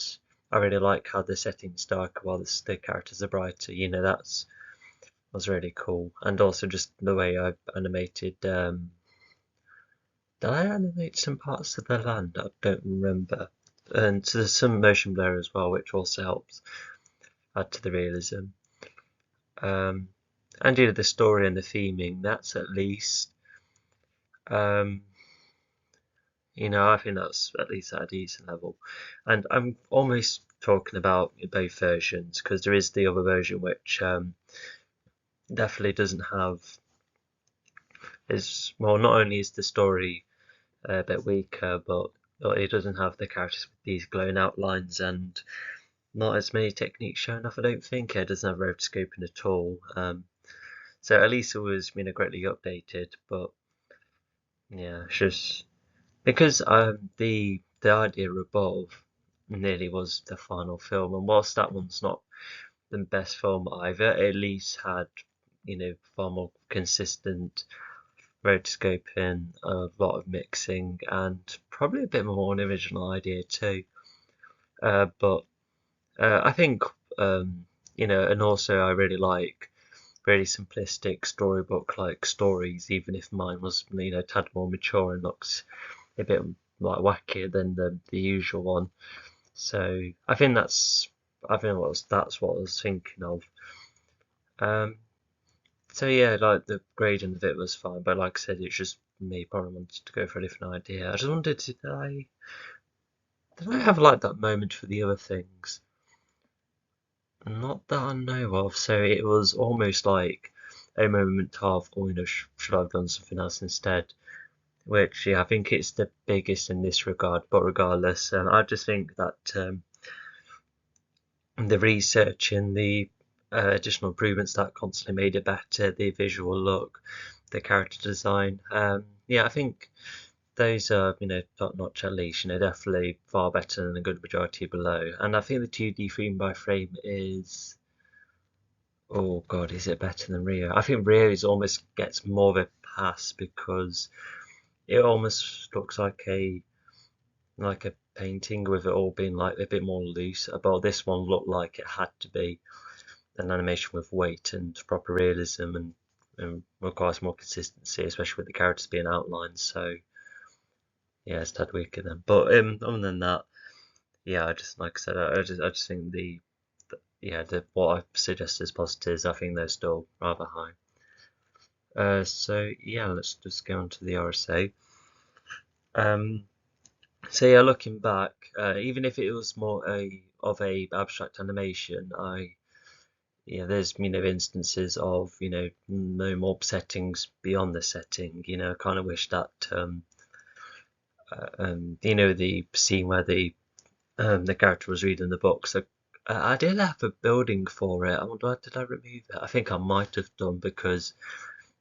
I really like how the setting's dark while the characters are brighter. That's was really cool, and also just the way I animated. Did I animate some parts of the land? I don't remember. And so there's some motion blur as well, which also helps add to the realism. Um, and the story and the theming, that's at least, um, I think that's at least at a decent level. And I'm almost talking about both versions because there is the other version which definitely doesn't have is well. Not only is the story a bit weaker, but it doesn't have the characters with these glowing outlines and not as many techniques shown off. I don't think it doesn't have rotoscoping at all. So at least it was greatly updated, but yeah, it's just because the idea above nearly was the final film, and whilst that one's not the best film either, it at least had far more consistent rotoscoping, a lot of mixing, and probably a bit more an original idea too. But I think and also I really like really simplistic storybook like stories, even if mine was tad more mature and looks a bit like wackier than the usual one. So that's what I was thinking of. Um, so yeah, like the grading of it was fine, but like I said, it's just me probably wanted to go for a different idea. I just wondered, did I have like that moment for the other things? Not that I know of. So it was almost like a moment of, oh, should I have done something else instead? Which, yeah, I think it's the biggest in this regard. But regardless, I just think that the research and the additional improvements that constantly made it better, the visual look, the character design. Yeah, I think those are, top notch at least, definitely far better than a good majority below. And I think the 2D frame by frame is, oh God, is it better than Rio? I think Rio is almost gets more of a pass because it almost looks like a painting with it all being like a bit more loose. But this one looked like it had to be an animation with weight and proper realism and requires more consistency, especially with the characters being outlined. So yeah, it's tad weaker then. But other than that, yeah, I just like I said, I just think the what I suggest as positives, I think they're still rather high. So yeah, let's just go on to the RSA. Um, so yeah, looking back, even if it was more of a abstract animation, there's instances of no more settings beyond the setting. I kind of wish that the scene where the character was reading the book. So I did have a building for it. I wonder, did I remove it? I think I might have done because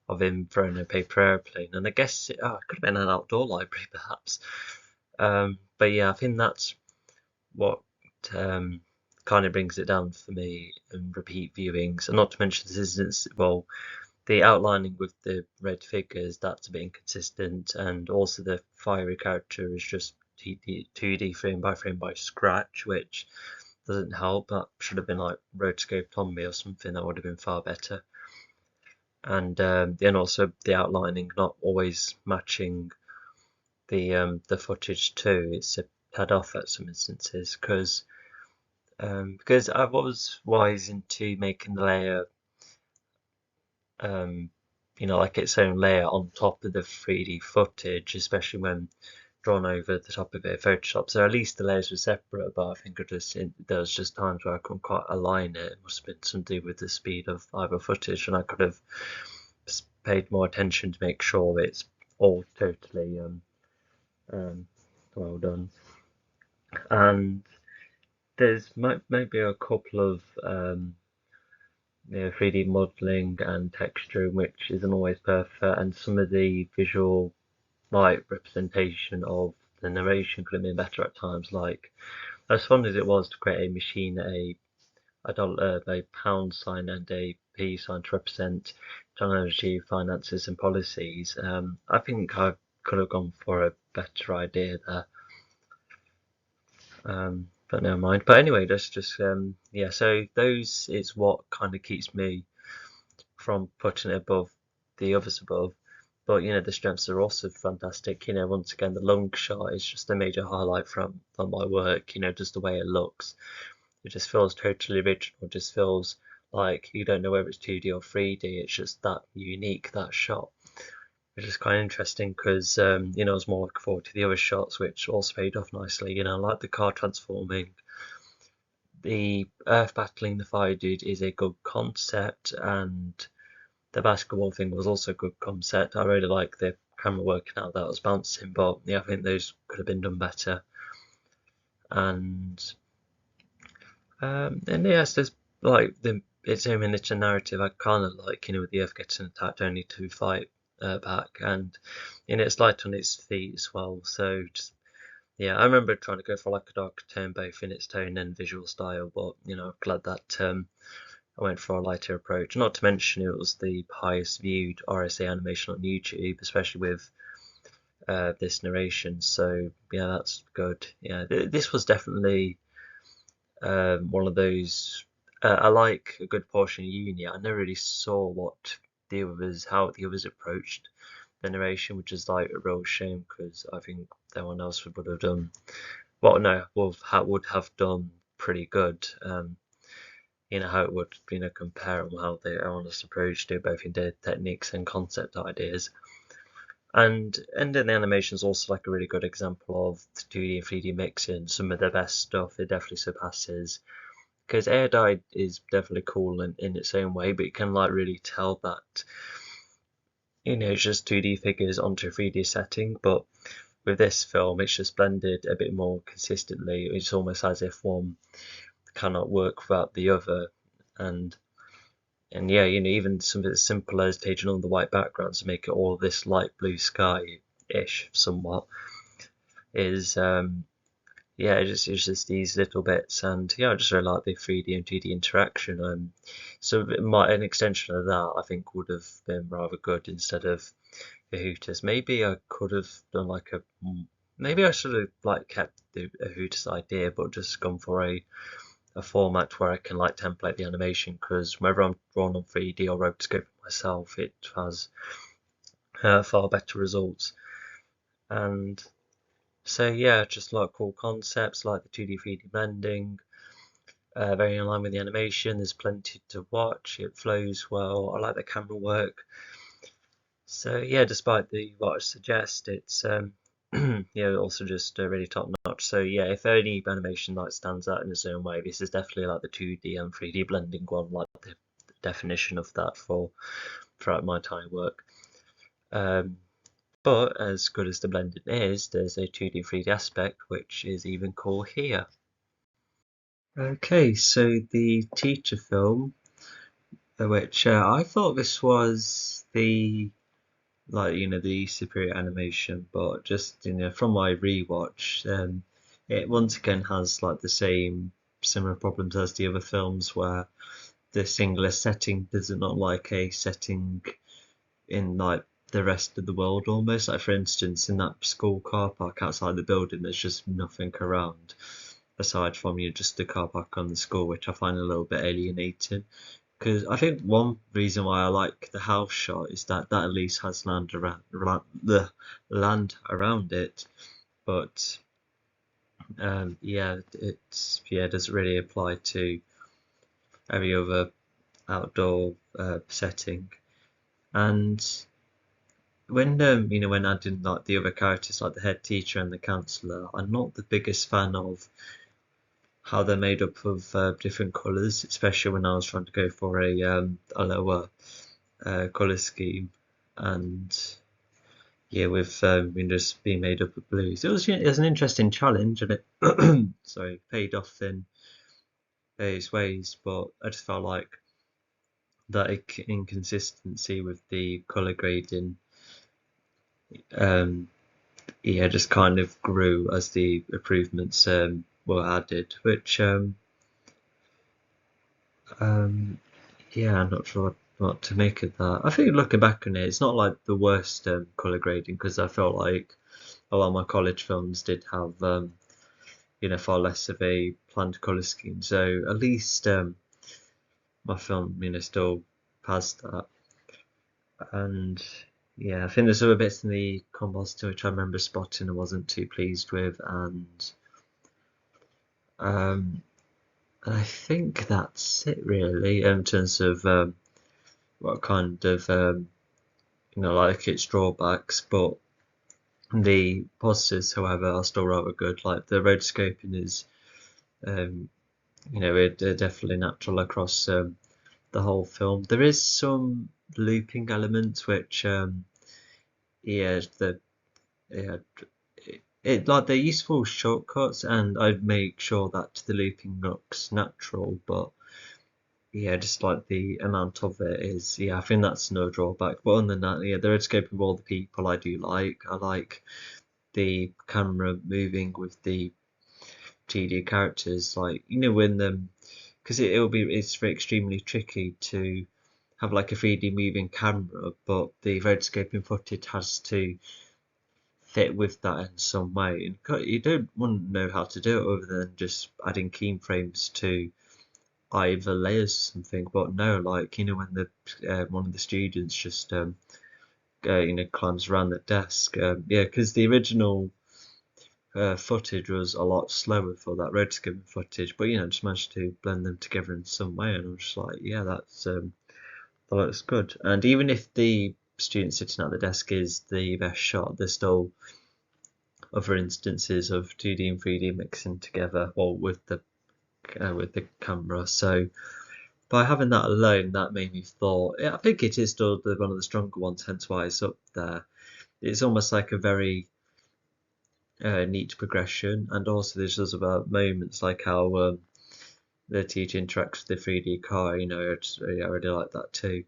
of him throwing a paper airplane, and I guess it could have been an outdoor library perhaps. But yeah, I think that's what um, kind of brings it down for me in repeat viewings, and not to mention this isn't well the outlining with the red figures, that's a bit inconsistent, and also the fiery character is just 2D frame by scratch, which doesn't help. That should have been like rotoscoped on me or something. That would have been far better. And then also the outlining not always matching the footage too. It's a tad off at some instances because I was wise into making the layer um, like its own layer on top of the 3D footage, especially when drawn over the top of it in Photoshop. So at least the layers were separate, but I think there was just times where I couldn't quite align it. It must have been something to do with the speed of either footage, and I could have paid more attention to make sure it's all totally um, well done. And there's maybe a couple of 3D modeling and texture, which isn't always perfect, and some of the visual like representation of the narration could have been better at times. Like as fun as it was to create a machine, a dollar, a pound sign, and a P sign to represent technology, finances, and policies, I think I could have gone for a better idea there. But never mind. But anyway, that's just yeah. So those is what kind of keeps me from putting it above the others above. But the strengths are also fantastic. Once again, the long shot is just a major highlight from my work. Just the way it looks. It just feels totally original. It just feels like you don't know whether it's 2D or 3D. It's just that unique, that shot, which is quite interesting because I was more looking forward to the other shots, which also paid off nicely. Like the car transforming, the Earth battling the Fire Dude is a good concept, and the basketball thing was also a good concept. I really like the camera work and how that was bouncing, but yeah, I think those could have been done better. And yes, there's like its own miniature narrative. I kind of like, with the Earth getting attacked only to fight back, and it's light on its feet as well. So just yeah, I remember trying to go for like a darker tone, both in its tone and visual style, but glad that I went for a lighter approach. Not to mention it was the highest viewed RSA animation on YouTube, especially with this narration. So yeah, that's good. Yeah, this was definitely one of those. I like a good portion of uni. I never really saw how the others approached the narration, which is like a real shame because I think everyone else would have done. Well, no, would have done pretty good. How it would, compare and how they are honest approach to both in their techniques and concept ideas. And then the animation is also like a really good example of the 2D and 3D mixing. Some of the best stuff. It definitely surpasses, because Air Died is definitely cool in its own way, but you can like really tell that it's just 2D figures onto a 3D setting. But with this film, it's just blended a bit more consistently. It's almost as if one cannot work without the other. And yeah, even something as simple as taking on the white backgrounds to make it all this light blue sky-ish somewhat is yeah, it's just these little bits. And yeah, I just really like the 3D and 2D interaction. So an extension of that I think would have been rather good instead of the Hooters. Maybe I could have done like maybe I should have like kept the Hooters idea, but just gone for a format where I can like template the animation, because whenever I'm drawn on 3D or rotoscope myself, it has far better results. And so yeah, just like cool concepts like the 2D 3D blending, very in line with the animation. There's plenty to watch. It flows well. I like the camera work. So yeah, despite what I suggest, it's also just really top notch. So yeah, if any animation like stands out in its own way, this is definitely like the 2D and 3D blending one, like the definition of that throughout my entire work. But as good as the blending is, there's a 2D 3D aspect which is even cool here. Okay, so the teacher film, which I thought this was the the superior animation, but just from my rewatch, it once again has like the similar problems as the other films, where the singular setting does not like a setting in like the rest of the world almost. Like for instance, in that school car park outside the building, there's just nothing around aside from just the car park on the school, which I find a little bit alienating. Because I think one reason why I like the house shot is that at least has land the land around it, but yeah, it doesn't really apply to every other outdoor setting. And when when adding like the other characters like the head teacher and the counselor, I'm not the biggest fan of how they're made up of different colours, especially when I was trying to go for a lower colour scheme. And yeah, with just being made up of blues, it was an interesting challenge, and it sorry, paid off in various ways. But I just felt like that inconsistency with the colour grading, just kind of grew as the improvements were added, which yeah, I'm not sure what to make of that. I think looking back on it, it's not like the worst colour grading, because I felt like a lot of my college films did have far less of a planned colour scheme. So at least my film still has that. And yeah, I think there's other bits in the compositor which I remember spotting and wasn't too pleased with, um, and I think that's it really in terms of what kind of like its drawbacks, but the positives, however, are still rather good. Like the rotoscoping is, um, definitely natural across the whole film. There is some looping elements which, yeah, the yeah, like they're useful shortcuts, and I'd make sure that the looping looks natural, but yeah, just like the amount of it is, yeah, I think that's no drawback. But other than that, yeah, the rotoscoping of all the people I do like. I like the camera moving with the 2D characters, like when them, because it's very extremely tricky to have like a 3D moving camera, but the rotoscoping footage has to fit with that in some way. And you don't want to know how to do it other than just adding keyframes to either layers or something. But no, like when the one of the students just climbs around the desk, yeah, because the original footage was a lot slower for that rotoscoping footage, but just managed to blend them together in some way, and I'm just like, yeah, that looks good. And even if the student sitting at the desk is the best shot, there's still other instances of 2D and 3D mixing together, or with the camera. So by having that alone, that made me thought, yeah, I think it is still one of the stronger ones, hence why it's up there. It's almost like a very neat progression, and also there's just about moments like how the teacher interacts with the 3D car. I really like that too.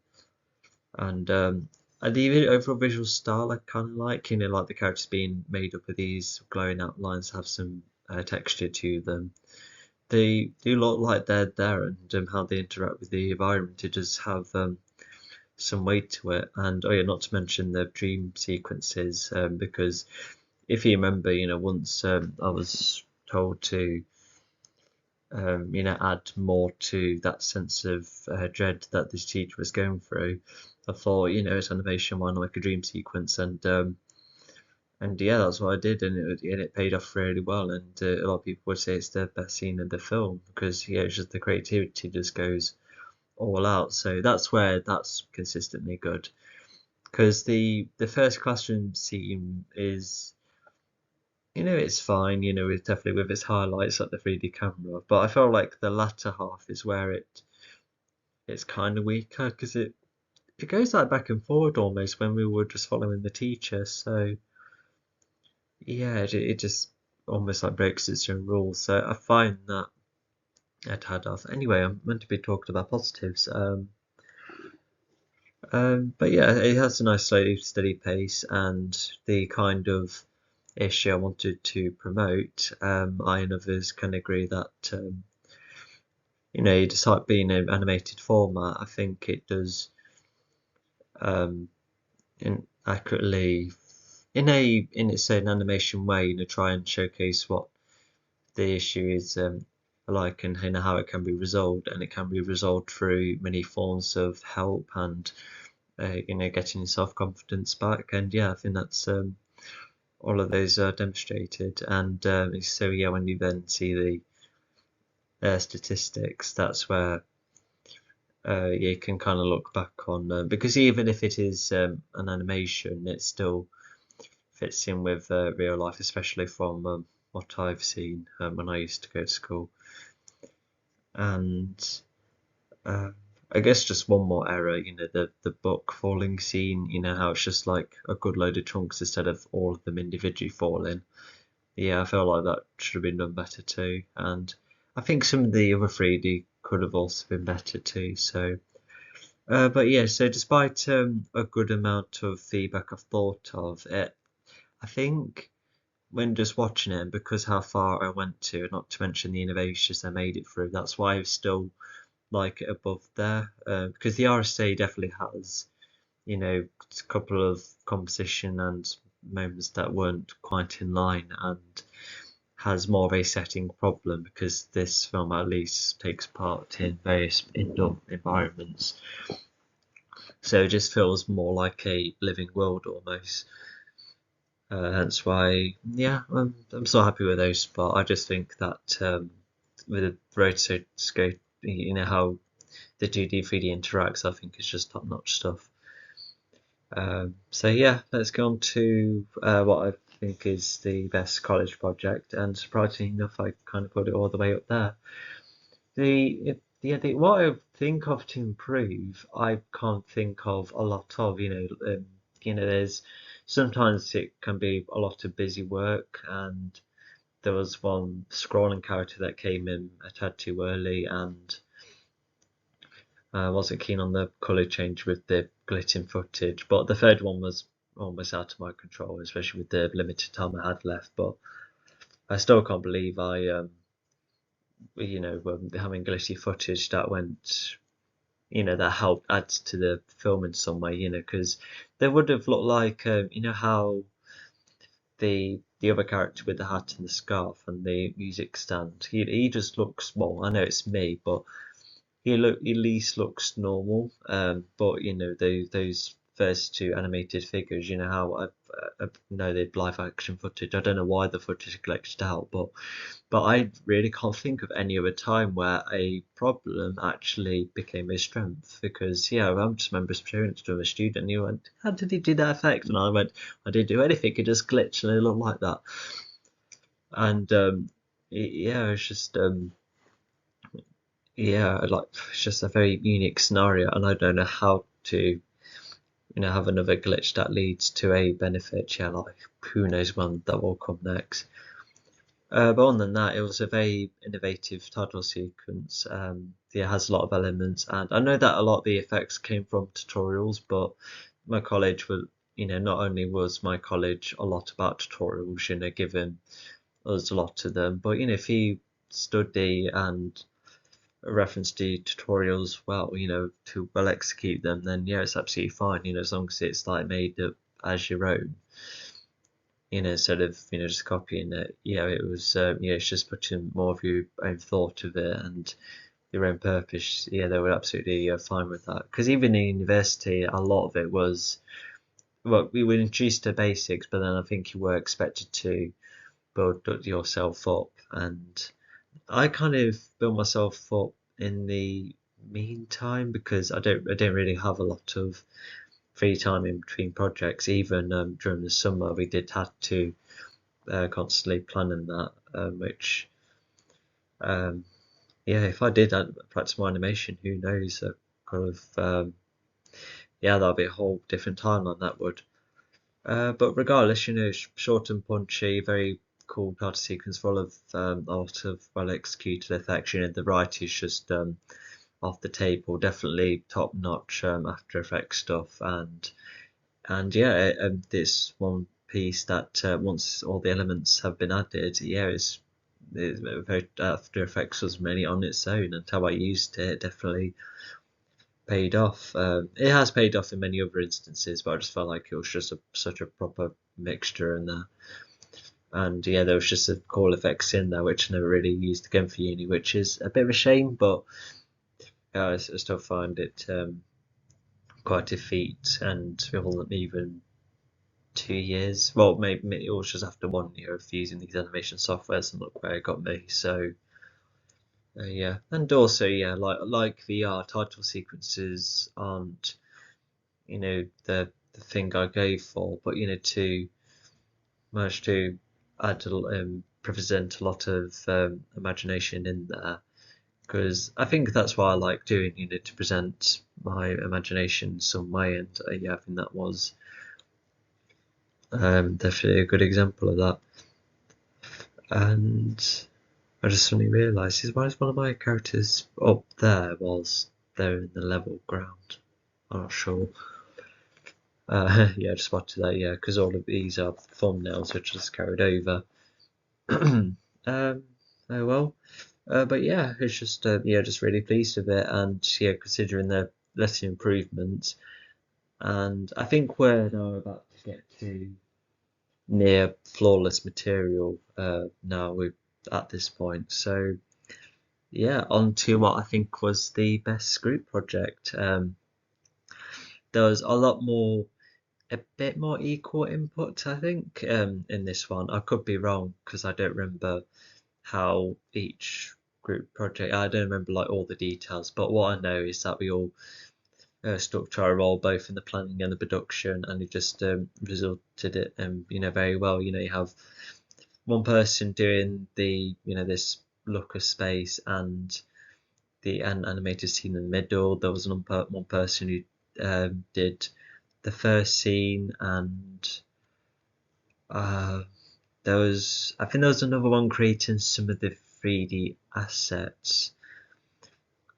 And the overall visual style I kind of like. Like the characters being made up of these glowing outlines, have some texture to them. They do look like they're there, and how they interact with the environment. It does have some weight to it. And oh yeah, not to mention the dream sequences, because if you remember, once I was told to add more to that sense of dread that this teacher was going through. I thought, it's animation, why not make a dream sequence? And yeah, that's what I did, and it paid off really well. And a lot of people would say it's the best scene in the film because it's just the creativity just goes all out. So that's where that's consistently good. Because the first classroom scene is, it's fine, it's definitely with its highlights like the 3D camera, but I felt like the latter half is where it's kind of weaker because it goes like back and forward almost when we were just following the teacher. So yeah, it just almost like breaks its own rules. So I find that it had off. Anyway, I'm meant to be talking about positives. But yeah, it has a nice slow, steady pace, and the kind of issue I wanted to promote, I and others can agree that despite being an animated format, I think it does um, accurately, in its own animation way, try and showcase what the issue is like, and how it can be resolved, and it can be resolved through many forms of help and getting self confidence back. And yeah, I think that's all of those are demonstrated. And so yeah, when you then see the statistics, that's where you can kind of look back on because even if it is an animation, it still fits in with real life, especially from what I've seen when I used to go to school. And uh, I guess just one more error, the book falling scene, how it's just like a good load of chunks instead of all of them individually falling. Yeah, I felt like that should have been done better too. And I think some of the other 3D could have also been better too. So, but yeah, so despite a good amount of feedback I've thought of it, I think when just watching it, and because how far I went to, not to mention the innovations I made it through, that's why I still like it above there. Because the RSA definitely has, a couple of composition and moments that weren't quite in line, and has more of a setting problem because this film at least takes part in various indoor environments. so it just feels more like a living world almost. Hence why, yeah, I'm so happy with those. But I just think that with the rotoscope, you know how the 2D 3D interacts, I think it's just top notch stuff. So yeah, let's go on to what I think is the best college project, and surprisingly enough, I kind of put it all the way up there. What I think of to improve, I can't think of a lot of. There's sometimes it can be a lot of busy work, and there was one scrolling character that came in a tad too early, and I wasn't keen on the colour change with the glitching footage. But the third one was almost out of my control, especially with the limited time I had left. But I still can't believe having glitchy footage that went, that helped add to the film in some way, because they would have looked like, how the other character with the hat and the scarf and the music stand, he just looks small. I know it's me, but he at least looks normal. But those first two animated figures, how I know they'd live action footage. I don't know why the footage glitched out, but I really can't think of any other time where a problem actually became a strength. Because yeah, I just remember showing it to a student, and he went, "How did he do that effect?" And I went, "I didn't do anything. It just glitched, and it looked like that." And yeah, it's just yeah, like it's just a very unique scenario, and I don't know how to have another glitch that leads to a benefit. Yeah, like who knows when that will come next. But other than that, it was a very innovative title sequence. Yeah, it has a lot of elements, and I know that a lot of the effects came from tutorials, but my college was, not only was my college a lot about tutorials, giving us a lot of them, but if you study and reference the tutorials well, to well execute them, then yeah, it's absolutely fine, as long as it's like made up as your own, instead of just copying it. Yeah, it was it's just putting more of your own thought of it and your own purpose. Yeah, they were absolutely fine with that, because even in university, a lot of it was, well, we were introduced to basics, but then I think you were expected to build yourself up, and I kind of built myself up in the meantime, because I don't really have a lot of free time in between projects. Even during the summer, we did have to constantly planning that, which um, yeah, if I did practice more animation, who knows? Kind of yeah, that'll be a whole different timeline that would. But regardless, short and punchy, very cool title sequence, full of a lot of well executed effects. The variety is just off the table, definitely top notch After Effects stuff, and yeah, this one piece that once all the elements have been added, yeah, it's very After Effects was mainly on its own, and how I used it definitely paid off. It has paid off in many other instances, but I just felt like it was just such a proper mixture in there. And yeah, there was just some cool effects in there which I never really used again for uni, which is a bit of a shame, but yeah, I still find it quite a feat, and it wasn't even 2 years. Well, maybe it was just after 1 year of using these animation softwares, and look where it got me. So yeah, and also yeah, like VR, title sequences aren't the thing I go for, but to manage to add present a lot of imagination in there, because I think that's why I like doing, to present my imagination some way, and yeah, I think that was definitely a good example of that. And I just suddenly realised, why is one of my characters up there whilst they're in the level ground? I'm not sure. Yeah, I just spotted that, yeah, because all of these are thumbnails which are just carried over. Oh well. But yeah, it's just yeah, just really pleased with it, and yeah, considering the lesson improvements, and I think we're now about to get to near flawless material now we at this point. So yeah, on to what I think was the best group project. there was a bit more equal input, I think, in this one. I could be wrong because I don't remember how each group project. I don't remember like all the details, but what I know is that we all stuck to our role both in the planning and the production, and it just resulted it, very well. You have one person doing this look of space and the animated scene in the middle. There was one person who did the first scene, and uh, I think there was another one creating some of the 3D assets,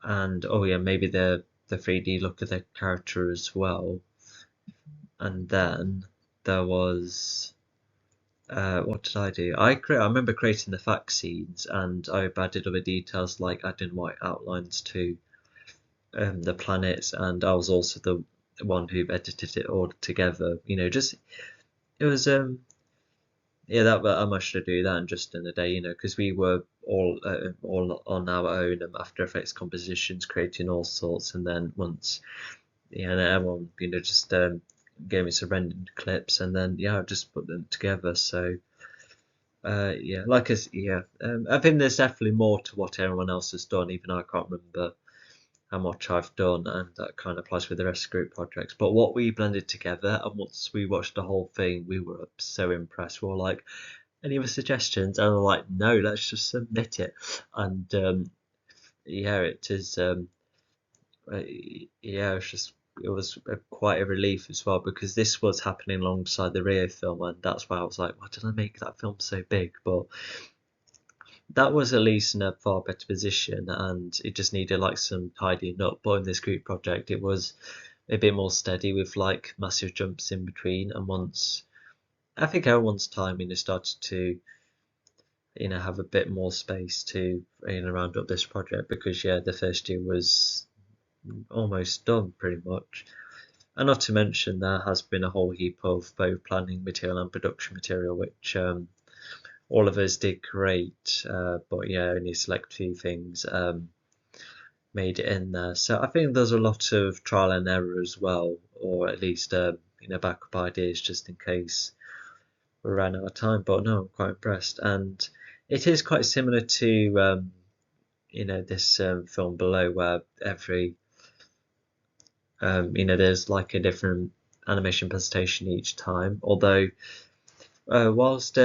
and oh yeah, maybe the 3D look of the character as well. And then there was what did I do? I remember creating the fact scenes, and I added other details like adding white outlines to the planets, and I was also the one who edited it all together. Just it was yeah, that I managed to do that in just in a day, because we were all on our own After Effects compositions, creating all sorts, and then once and everyone just gave me some rendered clips, and then I just put them together. So yeah, I think there's definitely more to what everyone else has done. Even I can't remember how much I've done, and that kind of applies with the rest of group projects. But what we blended together, and once we watched the whole thing, we were so impressed. We were like, any other suggestions? And we're like, no, let's just submit it. And yeah, it is. Yeah, it was quite a relief as well, because this was happening alongside the Rio film, and that's why I was like, why did I make that film so big? But that was at least in a far better position, and it just needed like some tidying up. But in this group project, it was a bit more steady with like massive jumps in between. And once I think everyone's time, started to have a bit more space to round up this project, because yeah, the first year was almost done pretty much. And not to mention, there has been a whole heap of both planning material and production material, which all of us did great. But yeah, only select few things made it in there. So I think there's a lot of trial and error as well, or at least backup ideas just in case we ran out of time. But no, I'm quite impressed, and it is quite similar to this film below, where every there's like a different animation presentation each time. Although, whilst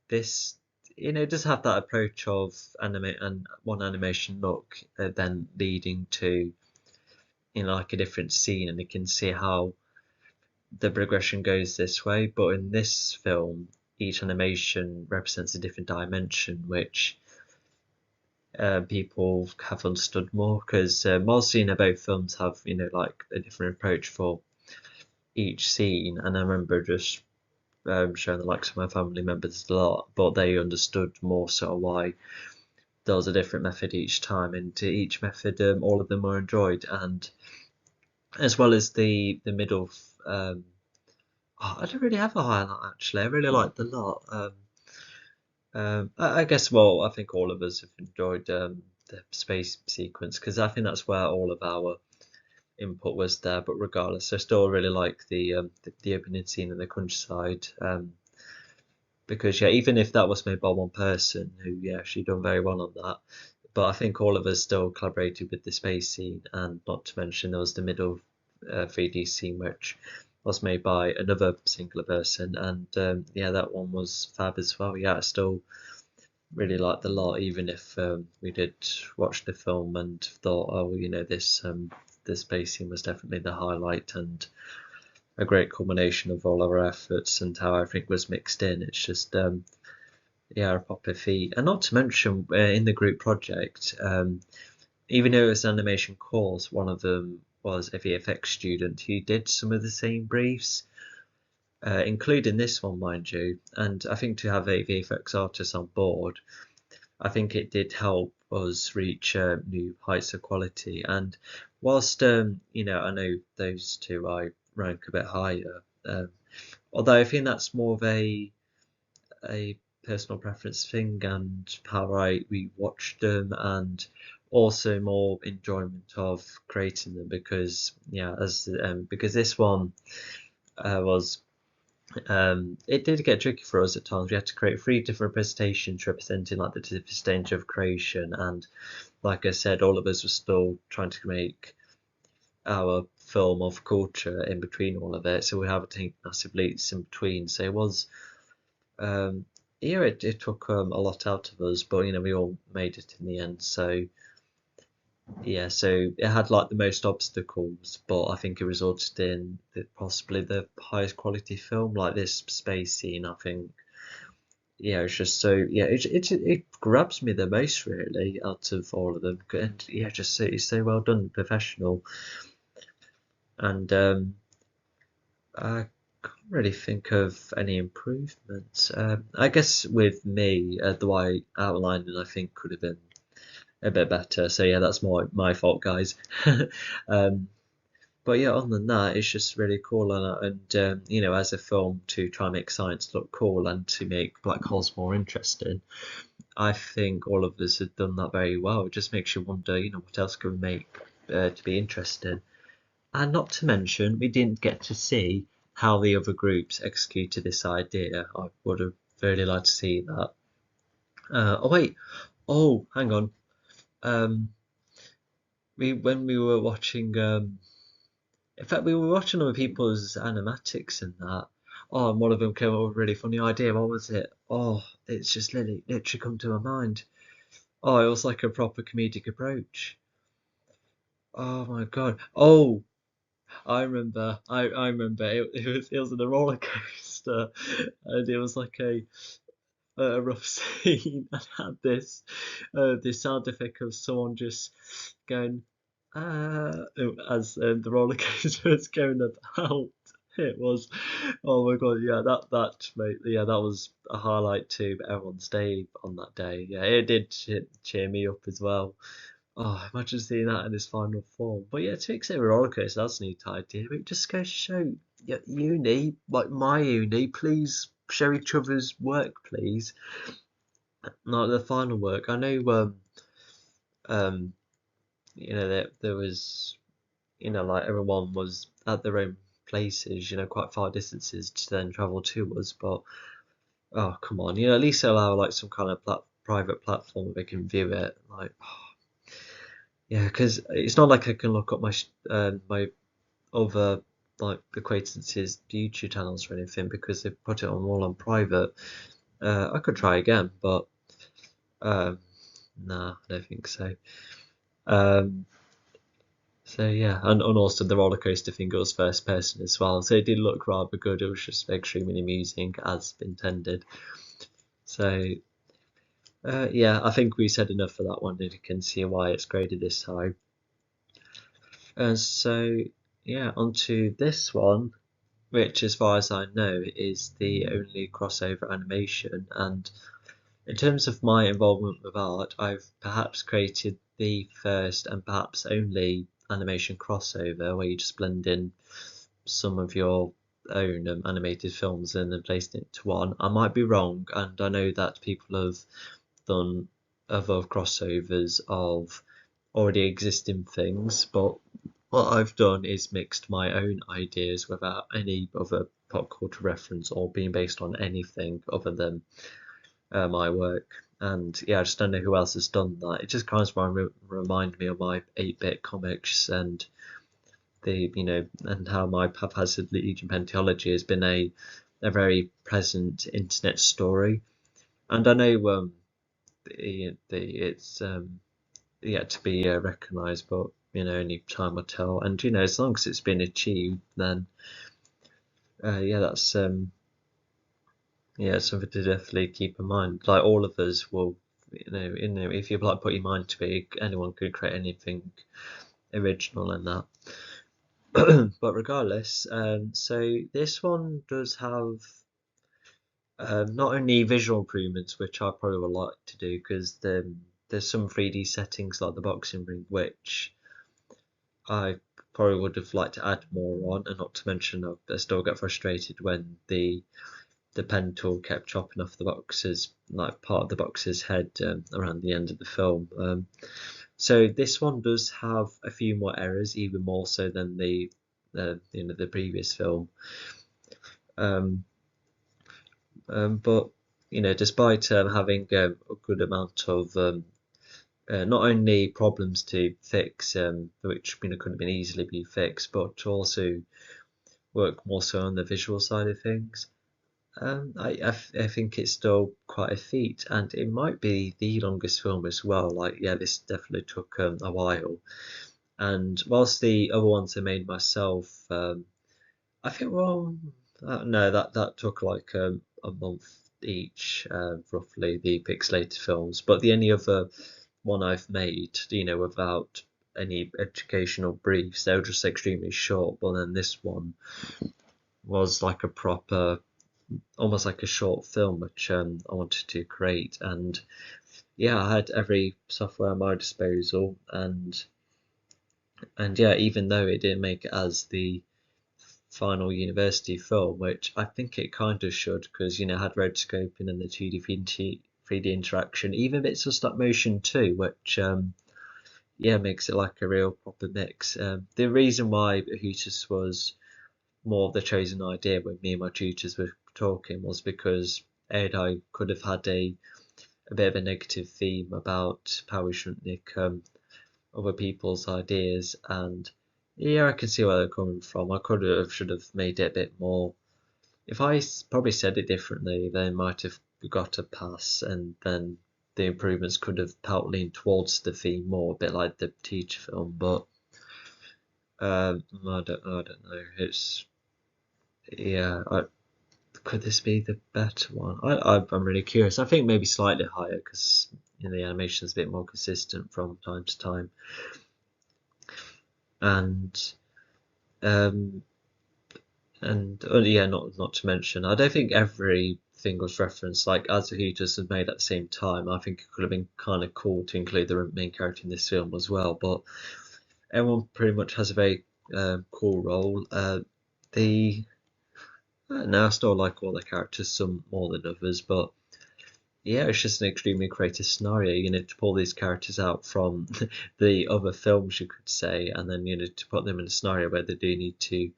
this, does have that approach of animate and one animation look, then leading to, like a different scene, and you can see how the progression goes this way. But in this film, each animation represents a different dimension, which people have understood more, because whilst both films have like a different approach for each scene, and I remember just showing the likes of my family members a lot, but they understood more sort of why there was a different method each time, and to each method, all of them were enjoyed, and as well as the middle. I don't really have a highlight actually. I really liked the lot. I guess, well, I think all of us have enjoyed the space sequence, because I think that's where all of our input was there. But regardless, I still really like the opening scene in the countryside, because yeah, even if that was made by one person, who she done very well on that, but I think all of us still collaborated with the space scene, and not to mention there was the middle 3D scene, which was made by another singular person, and yeah, that one was fab as well. Yeah, I still really liked the lot, even if we did watch the film and thought, oh, this space scene was definitely the highlight, and a great culmination of all our efforts and how everything was mixed in. It's just yeah, a proper feat. And not to mention, in the group project, even though it was an animation course, one of them was a VFX student who did some of the same briefs, including this one, mind you. And I think to have a VFX artist on board, I think it did help us reach new heights of quality. And whilst I know those two I rank a bit higher, although I think that's more of a personal preference thing, and how we watched them, and also more enjoyment of creating them because because this one was it did get tricky for us at times. We had to create 3 different presentations representing like the different stage of creation, and like I said, all of us were still trying to make our film of culture in between all of it, so we have to take massive leaps in between. So it was it took a lot out of us, but we all made it in the end. So yeah, so it had like the most obstacles, but I think it resulted in possibly the highest quality film. Like this space scene, I think, it's just so it grabs me the most really out of all of them, and just it's so well done, professional, and I can't really think of any improvements. I guess with me, the way I outlined it, I think could have been a bit better. So yeah, that's my fault, guys. um, But yeah, other than that, it's just really cool, and as a film to try and make science look cool and to make black holes more interesting, I think all of us have done that very well. It just makes you wonder, what else can we make to be interesting? And not to mention, we didn't get to see how the other groups executed this idea. I would have really liked to see that. Oh wait, oh hang on. Um, we when we were watching In fact, we were watching other people's animatics and that. Oh, and one of them came up with a really funny idea. What was it? Oh, it's just literally come to my mind. Oh, it was like a proper comedic approach. Oh my god. Oh, I remember. I remember. It was in a roller coaster, and it was like a rough scene, and had this sound effect of someone just going as the roller coaster was going about. It was, oh my god, yeah, that was a highlight to everyone's day on that day. Yeah, it did cheer me up as well. Oh, imagine seeing that in its final form. But yeah, to accept a roller coaster, that's a neat idea. But it just goes to show, yeah, uni, like my uni, please show each other's work, please. Like the final work. I know, um, that there was, like everyone was at their own places, quite far distances to then travel to us. But oh, come on, at least allow like some kind of private platform where they can view it. Like, yeah, because it's not like I can look up my other like acquaintances' YouTube channels or anything because they've put it all on private. I could try again, but um, nah, I don't think so. Um, so yeah, and also the roller coaster thing was first person as well, so it did look rather good. It was just extremely amusing as intended. So yeah, I think we said enough for that one, and you can see why it's graded this high. So yeah, onto this one, which, as far as I know, is the only crossover animation. And in terms of my involvement with art, I've perhaps created the first and perhaps only animation crossover where you just blend in some of your own animated films and then placed it into one. I might be wrong, and I know that people have done other crossovers of already existing things, but what I've done is mixed my own ideas without any other pop culture reference or being based on anything other than my work. And yeah, I just don't know who else has done that. It just kind of remind me of my 8-bit comics and and how my Haphazard Legion Pentology has been a very present internet story. And I know it's yet to be recognised, but only time will tell. And as long as it's been achieved, then yeah, that's something to definitely keep in mind. Like all of us will, if you like put your mind to it, anyone could create anything original in that. But regardless, so this one does have not only visual improvements, which I probably would like to do because there's some 3D settings like the boxing ring, which I probably would have liked to add more on, and not to mention I still get frustrated when the pen tool kept chopping off the box's like part of the box's head around the end of the film. So this one does have a few more errors, even more so than the previous film. Um, but despite having a good amount of not only problems to fix, which could have been easily be fixed, but to also work more so on the visual side of things. I think it's still quite a feat, and it might be the longest film as well. Like, yeah, this definitely took a while. And whilst the other ones I made myself, I think, well, no, that took like a month each, roughly, the pixelated films. But the only other one I've made, without any educational briefs, they were just extremely short. But then this one was like a proper, almost like a short film, which I wanted to create. And yeah, I had every software at my disposal, and yeah, even though it didn't make it as the final university film, which I think it kind of should, because it had rotoscoping and the 2D 3D interaction, even bits of stop motion too, which yeah, makes it like a real proper mix. The reason why Hooters was more of the chosen idea when me and my tutors were talking was because Ed, I could have had a bit of a negative theme about how we shouldn't nick other people's ideas, and yeah, I can see where they're coming from. I should have made it a bit more. If I probably said it differently, they might have got a pass, and then the improvements could have helped lean towards the theme more, a bit like the teacher film. But I don't know. It's yeah. Could this be the better one? I'm really curious. I think maybe slightly higher because the animation is a bit more consistent from time to time, and um, yeah, not to mention, I don't think everything was referenced. Like as the Hooters was made at the same time, I think it could have been kind of cool to include the main character in this film as well. But everyone pretty much has a very cool role. The now I still like all the characters, some more than others, but yeah, it's just an extremely creative scenario, to pull these characters out from the other films, you could say, and then, to put them in a scenario where they do need to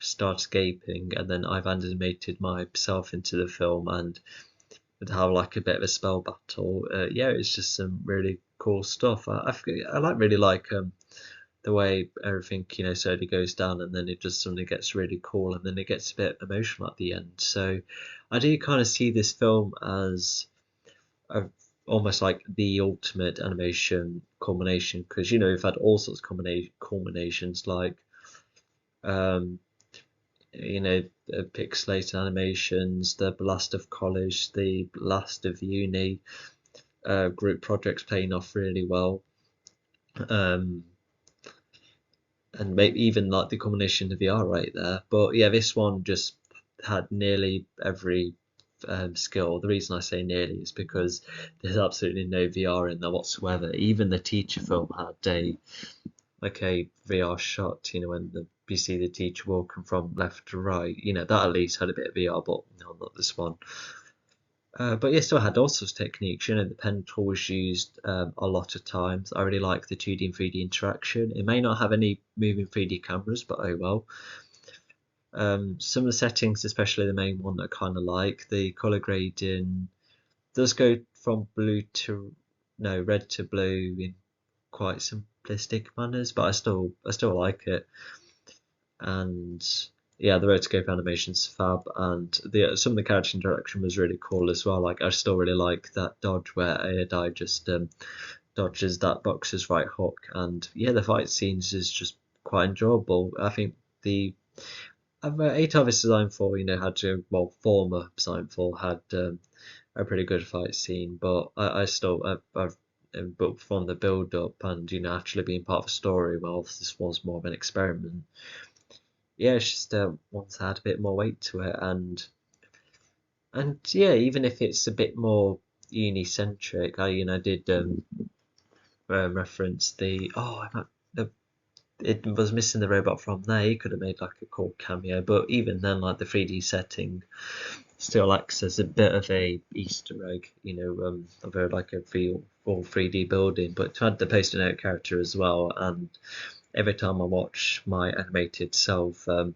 start escaping, and then I've animated myself into the film and would have like a bit of a spell battle. Yeah, it's just some really cool stuff. Really like the way everything slowly goes down, and then it just suddenly gets really cool, and then it gets a bit emotional at the end. So I do kind of see this film as a, almost like the ultimate animation culmination, because we've had all sorts of culminations like um pixelated animations, the blast of college, the blast of uni, group projects paying off really well, um and maybe even like the combination of VR right there. But yeah, this one just had nearly every skill. The reason I say nearly is because there's absolutely no VR in there whatsoever. Even the teacher film had a VR shot, when you see the teacher walking from left to right, that at least had a bit of VR, but no, not this one. But yeah, still had all sorts of techniques. The pen tool was used a lot of times. I really like the 2D and 3D interaction. It may not have any moving 3D cameras, but oh well. Some of the settings, especially the main one that I kind of like, the color grading does go from red to blue in quite simplistic manners, but I still like it. And yeah, the rotoscope animation's fab, and some of the character interaction was really cool as well. Like I still really like that dodge where Aodai just dodges that boxer's right hook, and yeah, the fight scenes is just quite enjoyable. I think the Aotar's design for former design for had a pretty good fight scene, but I still I've but from the build up and actually being part of a story, well, this was more of an experiment. Yeah, it's just once I had a bit more weight to it, and yeah, even if it's a bit more uni centric, I did reference it was missing the robot from there. He could have made like a cool cameo, but even then, like the 3D setting still acts as a bit of a Easter egg, of a like a all 3D building, but to add the post-it note character as well. And every time I watch my animated self, add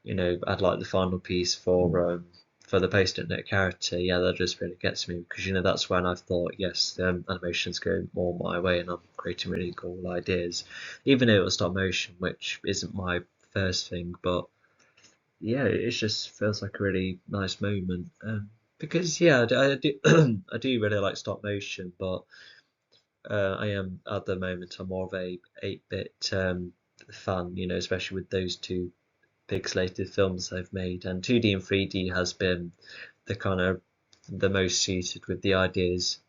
like the final piece for the post-it note character, yeah, that just really gets me, because that's when I've thought, yes, animation's going more my way, and I'm creating really cool ideas, even though it was stop motion, which isn't my first thing, but yeah, it just feels like a really nice moment. Because yeah, I do I do really like stop motion, but I am at the moment I'm more of a 8-bit fan, especially with those two pixelated films they've made, and 2D and 3D has been the kind of the most suited with the ideas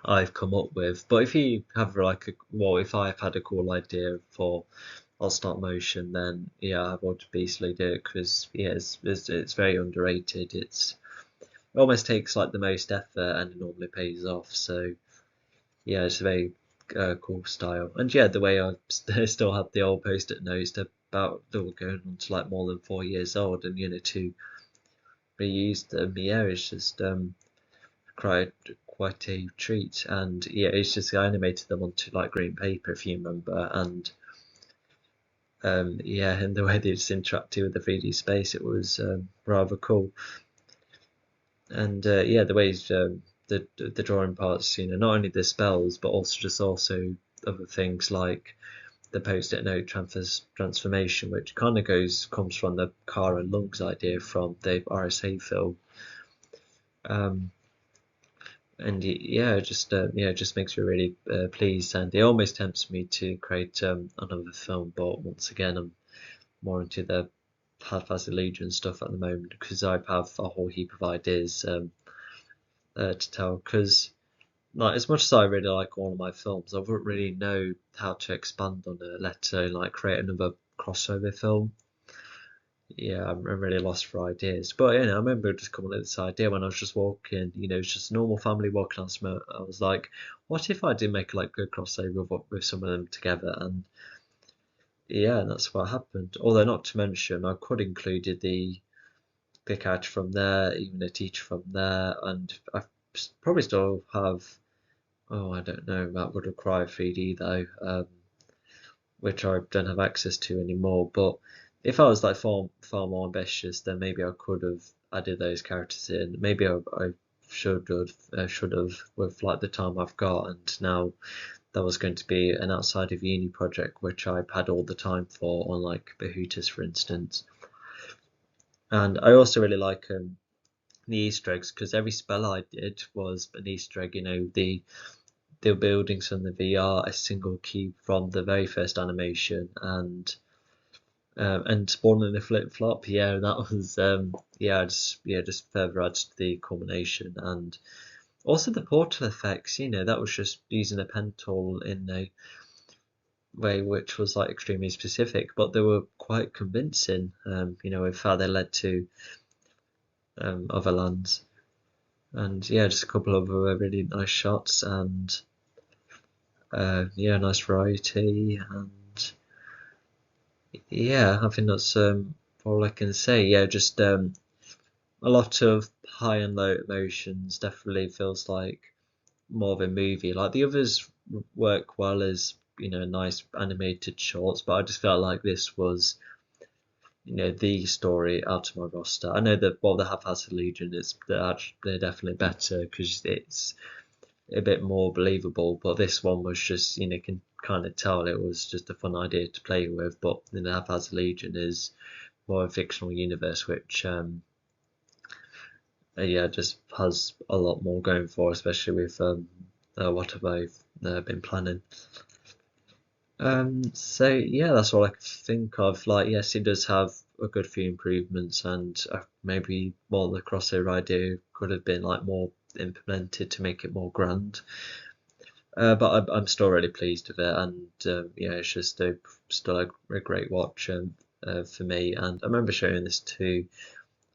I've come up with. But if you have if I've had a cool idea for stop motion, then yeah, I would basically do it, because yeah, it's very underrated. It almost takes like the most effort, and it normally pays off. So yeah, it's a very cool style. And yeah, the way I still have the old post-it notes, about they were going on to like more than 4 years old, and to reuse them, yeah, it's just quite a treat. And yeah, it's just I animated them onto like green paper, if you remember, and yeah, and the way they just interacted with the 3D space, it was rather cool. And yeah, the ways the drawing parts, not only the spells, but also other things like the post-it note transformation, which kind of comes from the car and lungs idea from the RSA film. And yeah, it just makes me really pleased, and it almost tempts me to create another film. But once again, I'm more into the Haphazard Legion stuff at the moment, because I have a whole heap of ideas to tell. Because like, as much as I really like all of my films, I wouldn't really know how to expand on it, let alone like create another crossover film. Yeah, I'm really lost for ideas. But I remember just coming up with this idea when I was just walking. It's just a normal family walking on smoke. I was like, what if I did make like a crossover with some of them together? And yeah, that's what happened. Although not to mention, I could included the character from there, even a teacher from there, and I probably still have. Oh, I don't know. That would require 3D though, which I don't have access to anymore. But if I was like far more ambitious, then maybe I could have added those characters in. Maybe I should have with like the time I've got, and now that was going to be an outside of uni project, which I've had all the time for, on like Behootus, for instance. And I also really like the Easter eggs, because every spell I did was an Easter egg. The buildings from the VR, a single cube from the very first animation, and spawning the flip flop. Yeah, that was just further adds to the culmination. And also the portal effects. That was just using a pen tool in a way which was like extremely specific, but they were quite convincing. With how they led to other lands. And yeah, just a couple of really nice shots, and yeah, nice variety, and yeah, I think that's all I can say. Yeah, just a lot of high and low emotions. Definitely feels like more of a movie. Like the others work well as nice animated shorts, but I just felt like this was the story out of my roster. I know that the Haphazard Legion they're definitely better, because it's a bit more believable, but this one was just can kind of tell it was just a fun idea to play with. But the Haphazard Legion is more a fictional universe, which yeah, just has a lot more going for, especially with what I've been planning. So yeah, that's all I can think of. Like, yes, it does have a good few improvements, and maybe the crossover idea could have been like more implemented to make it more grand. But I'm still really pleased with it, and yeah, it's just still a great watch for me. And I remember showing this to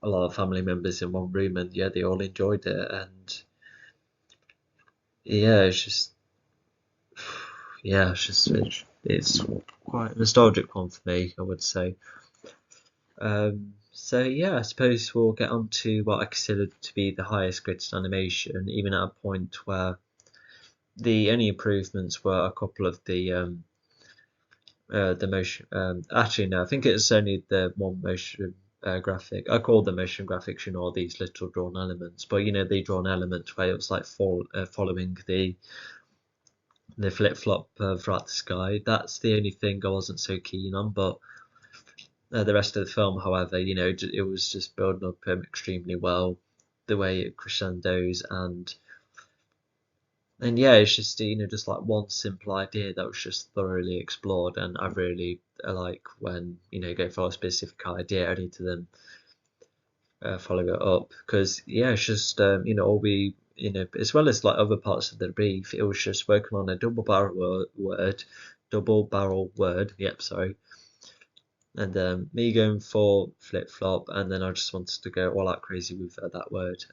a lot of family members in one room, and yeah, they all enjoyed it. And yeah, it's quite a nostalgic one for me, I would say. So yeah, I suppose we'll get on to what I consider to be the highest graded animation, even at a point where the only improvements were a couple of the motion. Actually, no, I think it's only the one motion graphic. I call them motion graphics, all these little drawn elements. But the drawn element where it was like following the flip flop throughout the sky. That's the only thing I wasn't so keen on. But the rest of the film, however, it was just building up extremely well, the way it crescendos and yeah, it's just just like one simple idea that was just thoroughly explored, and I really like when go for a specific idea only to then follow it up, because yeah, it's just all we as well as like other parts of the brief, it was just working on a double barrel word. Yep, sorry. And me going for flip flop, and then I just wanted to go all out crazy with that word.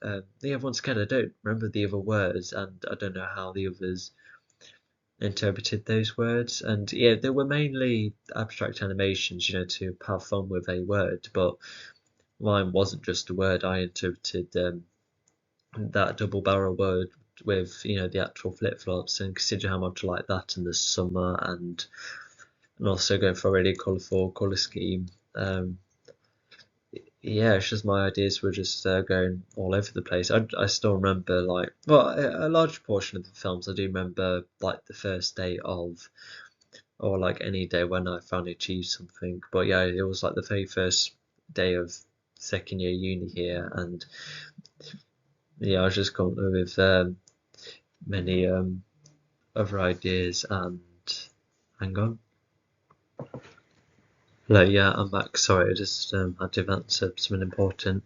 Yeah, once again, I don't remember the other words, and I don't know how the others interpreted those words. And yeah, they were mainly abstract animations, to have fun with a word, but mine wasn't just a word. I interpreted that double barrel word with the actual flip flops, and consider how much I like that in the summer, and also going for a really colourful colour scheme. Yeah, it's just my ideas were just going all over the place. I still remember like, well, a large portion of the films I do remember, like the first day of, or like any day when I finally achieved something. But yeah, it was like the very first day of second year uni here, and yeah, I was just coming up with many other ideas. And hang on. Hello, yeah, I'm back. Sorry, I just had to answer something important.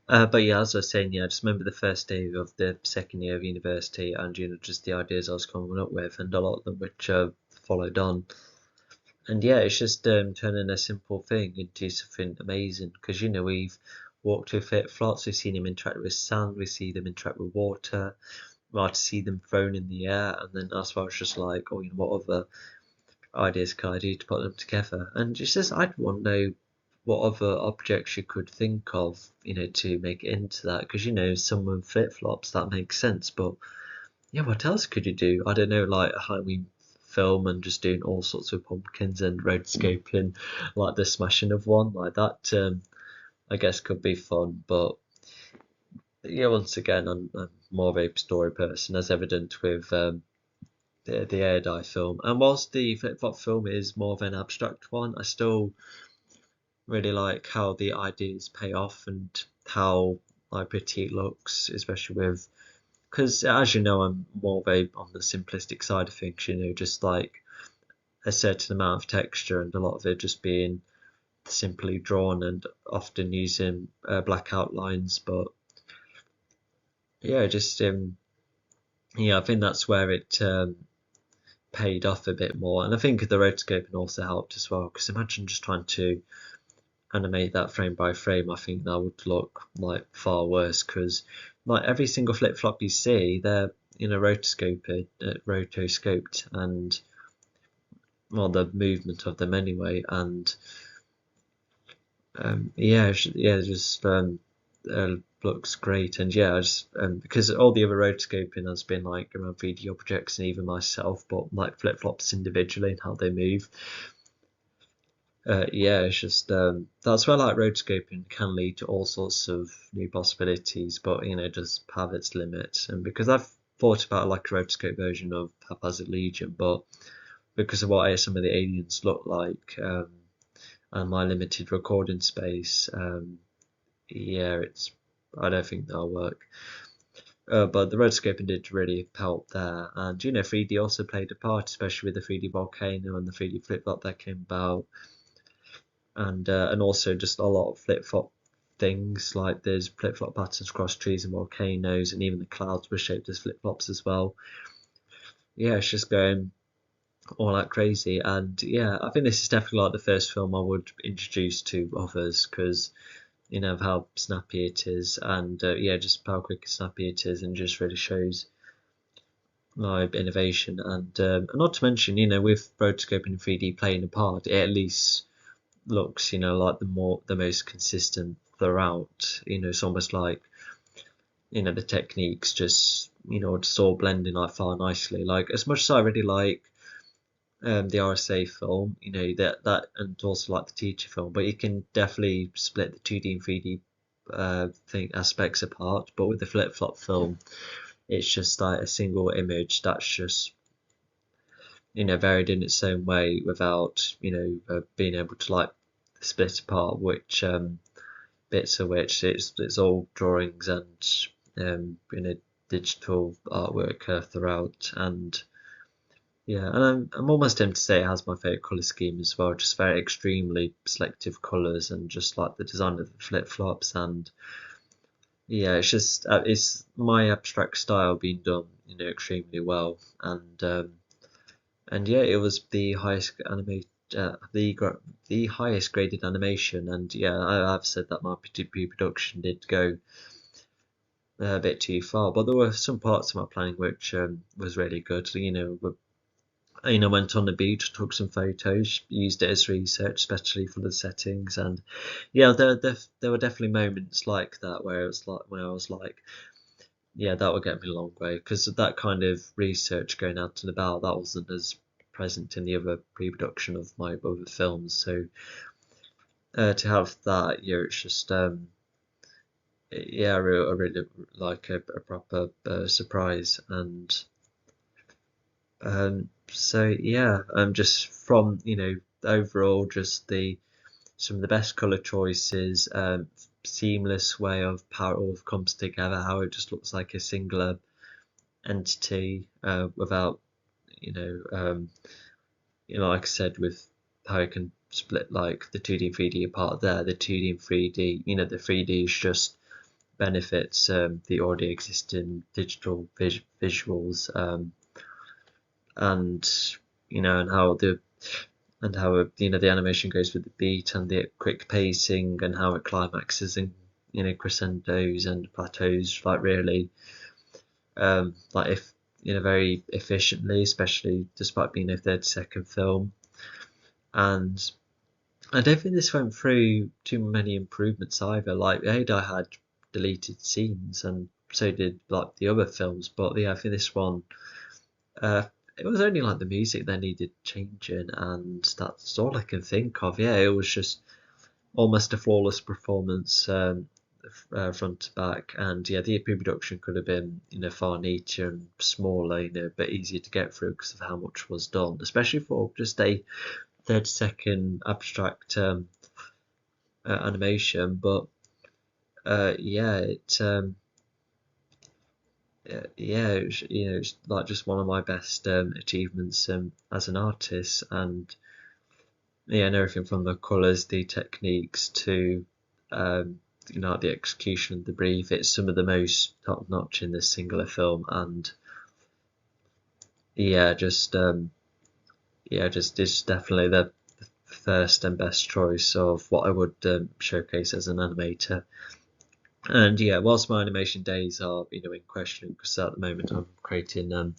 But yeah, as I was saying, yeah, I just remember the first day of the second year of university, and just the ideas I was coming up with, and a lot of them which followed on. And yeah, it's just turning a simple thing into something amazing, because we've walked with flip flops, we've seen them interact with sand, we see them interact with water, we to see them thrown in the air, and then that's why I was just like, oh, what other ideas can I do to put them together? And it's just I want to know what other objects you could think of, to make it into that, because someone flip flops, that makes sense, but yeah, what else could you do? I don't know, like Halloween film and just doing all sorts of pumpkins and rotoscoping like the smashing of one like that. I guess could be fun, but yeah, once again, I'm more of a story person, as evident with the Air Die film. And whilst the flip flop film is more of an abstract one, I still really like how the ideas pay off and how like pretty it looks, especially with, because as you know, I'm more of a on the simplistic side of things. Just like a certain amount of texture and a lot of it just being simply drawn and often using black outlines. But yeah, just yeah, I think that's where it paid off a bit more, and I think the rotoscoping also helped as well. Because imagine just trying to animate that frame by frame, I think that would look like far worse, because like every single flip flop you see, they're rotoscoped, and well, the movement of them anyway, and yeah, just looks great. And yeah, I just because all the other rotoscoping has been like around 3D objects and even myself, but like flip flops individually and how they move. Yeah, it's just that's where like rotoscoping can lead to all sorts of new possibilities, but just have its limits. And because I've thought about like a rotoscope version of Haphazard Legion, but because of what some of the aliens look like, and my limited recording space, yeah, I don't think that'll work. But the rotoscoping did really help there, and 3D also played a part, especially with the 3D volcano and the 3D flip flop that came about. And also just a lot of flip flop things, like there's flip flop patterns across trees and volcanoes, and even the clouds were shaped as flip flops as well. Yeah, it's just going all that crazy, and yeah, I think this is definitely like the first film I would introduce to others, because of how snappy it is, and yeah, just how quick and snappy it is, and just really shows like innovation, and not to mention, with rotoscoping and 3D playing a part, it at least looks like the most consistent throughout. It's almost like the techniques just just all blending like far nicely. Like as much as I really like the RSA film, that and also like the teacher film, but you can definitely split the 2D and 3D thing aspects apart. But with the flip flop film, it's just like a single image that's just varied in its own way without being able to like split apart which bits of which it's all drawings and digital artwork throughout. And yeah, and I'm almost tempted to say it has my favorite color scheme as well, just very extremely selective colors and just like the design of the flip flops. And yeah, it's just it's my abstract style being done extremely well. And yeah, it was the highest the highest graded animation. And yeah, I've said that my pre-production did go a bit too far, but there were some parts of my planning which was really good. Went on the beach, took some photos, used it as research, especially for the settings. And yeah, there were definitely moments like that where it was like when I was like, yeah, that would get me a long way, because that kind of research going out and about that wasn't as present in the other pre-production of my other films. So to have that, yeah, it's just yeah, I really like a proper surprise. And so yeah, just from overall just the some of the best color choices, seamless way of how it all comes together, how it just looks like a singular entity without like I said, with how I can split like the 2D and 3D apart there, the 2D and 3D, the 3D is just benefits the already existing digital visuals, and and how the animation goes with the beat and the quick pacing and how it climaxes and crescendos and plateaus like really like if very efficiently, especially despite being a 30-second film. And I don't think this went through too many improvements either. Like Ada had deleted scenes, and so did like the other films. But yeah, I think this one, uh, it was only like the music that needed changing, and that's all I can think of. Yeah, it was just almost a flawless performance, front to back. And yeah, the pre-production could have been far neater and smaller, but easier to get through because of how much was done, especially for just a 30-second abstract animation. But yeah, it was, it's like just one of my best achievements as an artist. And yeah, and everything from the colours, the techniques to the execution of the brief. It's some of the most top notch in this singular film. And yeah, just it's definitely the first and best choice of what I would showcase as an animator. And yeah, whilst my animation days are in question, because at the moment I'm creating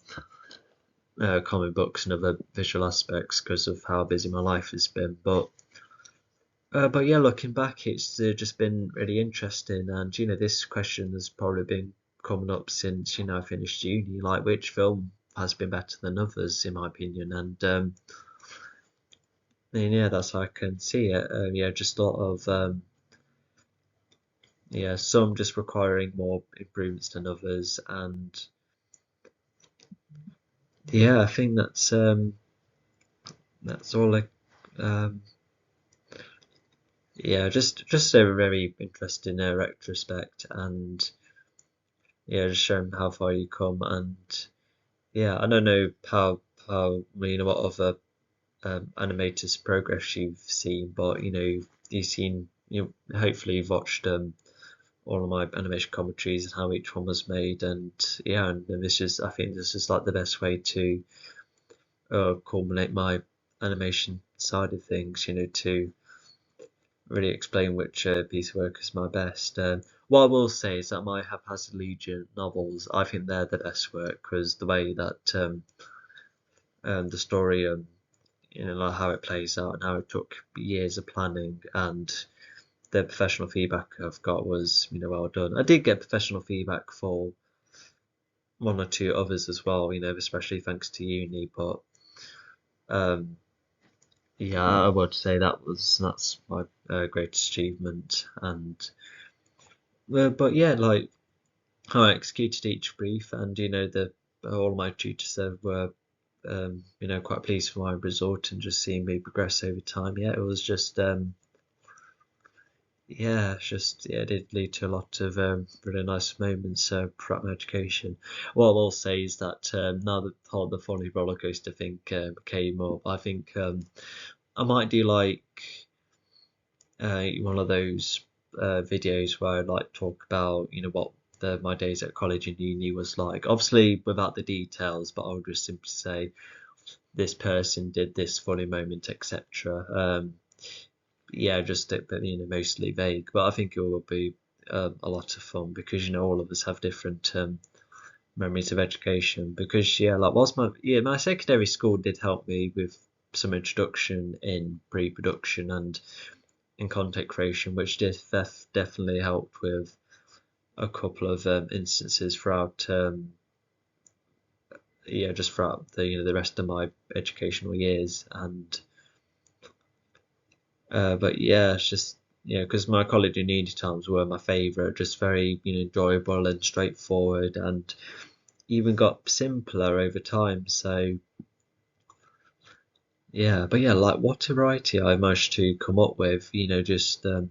comic books and other visual aspects because of how busy my life has been. But yeah, looking back, it's just been really interesting. And this question has probably been coming up since I finished uni. Like, which film has been better than others, in my opinion? And yeah, that's how I can see it. Yeah, just thought of yeah, some just requiring more improvements than others. And yeah, I think that's all. Yeah, just a very interesting retrospect. And yeah, just showing how far you come. And yeah, I don't know how what other animators progress you've seen, but you've seen hopefully you've watched all of my animation commentaries and how each one was made. And yeah, and I think this is like the best way to culminate my animation side of things, to really explain which piece of work is my best. What I will say is that my Haphazard Legion novels, I think they're the best work, because the way that the story, like how it plays out and how it took years of planning. And the professional feedback I've got was, well done. I did get professional feedback for one or two others as well, especially thanks to uni. But um, yeah, I would say that's my greatest achievement. And but yeah, like how I executed each brief, and the all my tutors there were quite pleased with my result and just seeing me progress over time. Yeah, it was just it did lead to a lot of really nice moments throughout my education. What I will say is that now that the funny roller coaster thing came up, I think I might do like one of those videos where I like talk about what my days at college and uni was like. Obviously without the details, but I would just simply say this person did this funny moment, etc. Just mostly vague, but I think it will be a lot of fun because all of us have different memories of education. Because like whilst my secondary school did help me with some introduction in pre-production and in content creation, which did definitely helped with a couple of instances throughout just throughout the rest of my educational years. And but yeah, it's just because my college and uni times were my favourite, just very enjoyable and straightforward, and even got simpler over time. So yeah, but yeah, like what a variety I managed to come up with, just in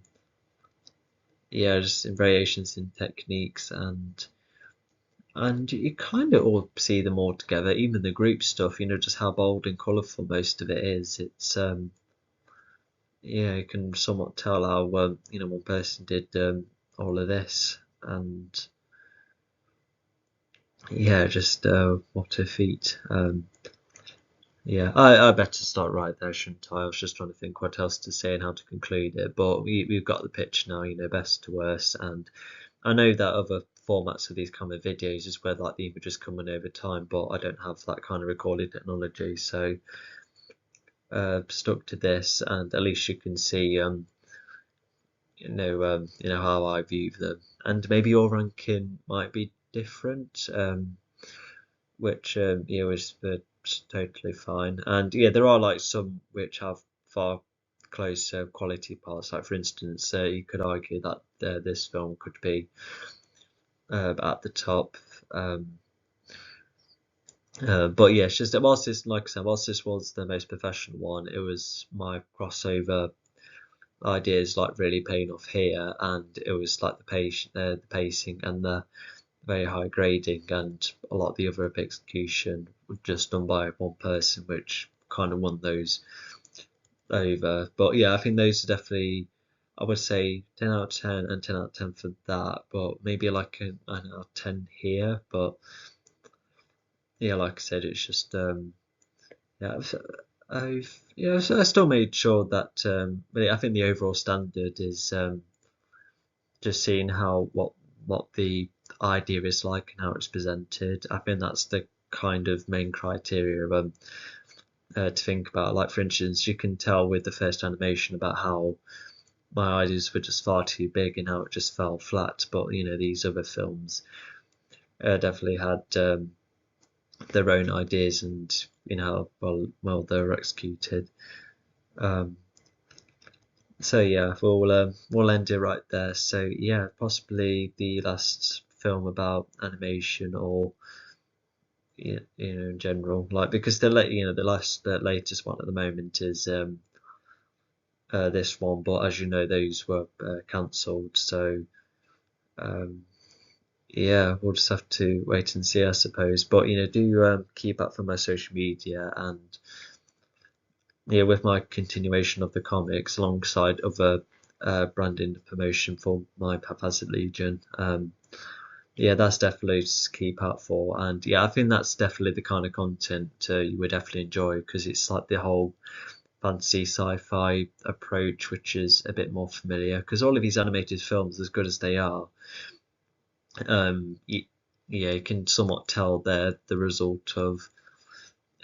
variations in techniques, and you kind of all see them all together, even the group stuff, just how bold and colourful most of it is. It's you can somewhat tell how one person did all of this, and just what a feat. I better start right there, shouldn't I? I was just trying to think what else to say and how to conclude it, but we've got the pitch now, best to worst. And I know that other formats of these kind of videos is where like the images come in over time, but I don't have that kind of recording technology, so stuck to this, and at least you can see how I view them, and maybe your ranking might be different, which is totally fine. And there are like some which have far closer quality parts. Like for instance, you could argue that this film could be at the top. But yeah, it's just whilst this, like I said, whilst this was the most professional one, it was my crossover ideas like really paying off here, and it was like the pacing and the very high grading, and a lot of the other execution was just done by one person, which kind of won those over. But yeah, I think those are definitely, I would say 10 out of 10 and 10 out of 10 for that, but maybe like an 9 out of 10 here. But yeah, like I said, it's just yeah, I still made sure that but I think the overall standard is just seeing how what the idea is like and how it's presented. I think that's the kind of main criteria to think about. Like for instance, you can tell with the first animation about how my ideas were just far too big and how it just fell flat. But these other films definitely had their own ideas, and how well they were executed. So yeah, we'll end it right there. So yeah, possibly the last film about animation, or in general, like because the latest one at the moment is this one, but as you know, those were cancelled. So um, yeah, we'll just have to wait and see, I suppose. But do keep up for my social media, and with my continuation of the comics alongside other branding promotion for my Haphazard Legion. That's definitely just keep out for, and I think that's definitely the kind of content you would definitely enjoy, because it's like the whole fantasy sci-fi approach, which is a bit more familiar, because all of these animated films, as good as they are, you can somewhat tell they're the result of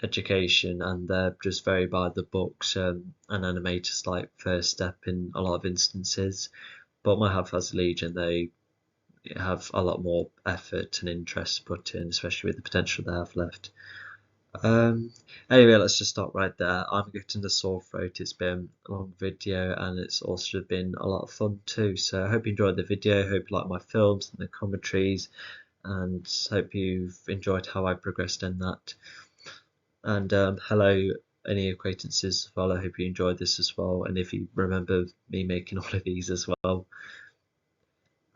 education, and they're just very by the books, and animators like first step in a lot of instances. But my Haphazard Legion, they have a lot more effort and interest put in, especially with the potential they have left. Anyway, let's just stop right there. I'm getting the sore throat. It's been a long video, and it's also been a lot of fun too. So I hope you enjoyed the video. Hope you like my films and the commentaries, and hope you've enjoyed how I progressed in that. And hello, any acquaintances as well. I hope you enjoyed this as well, and if you remember me making all of these as well.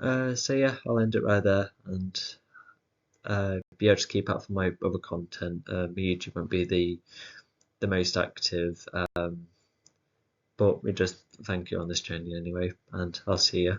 So yeah, I'll end it right there, and be able to keep up for my other content. YouTube won't be the most active, but we just thank you on this journey anyway, and I'll see you.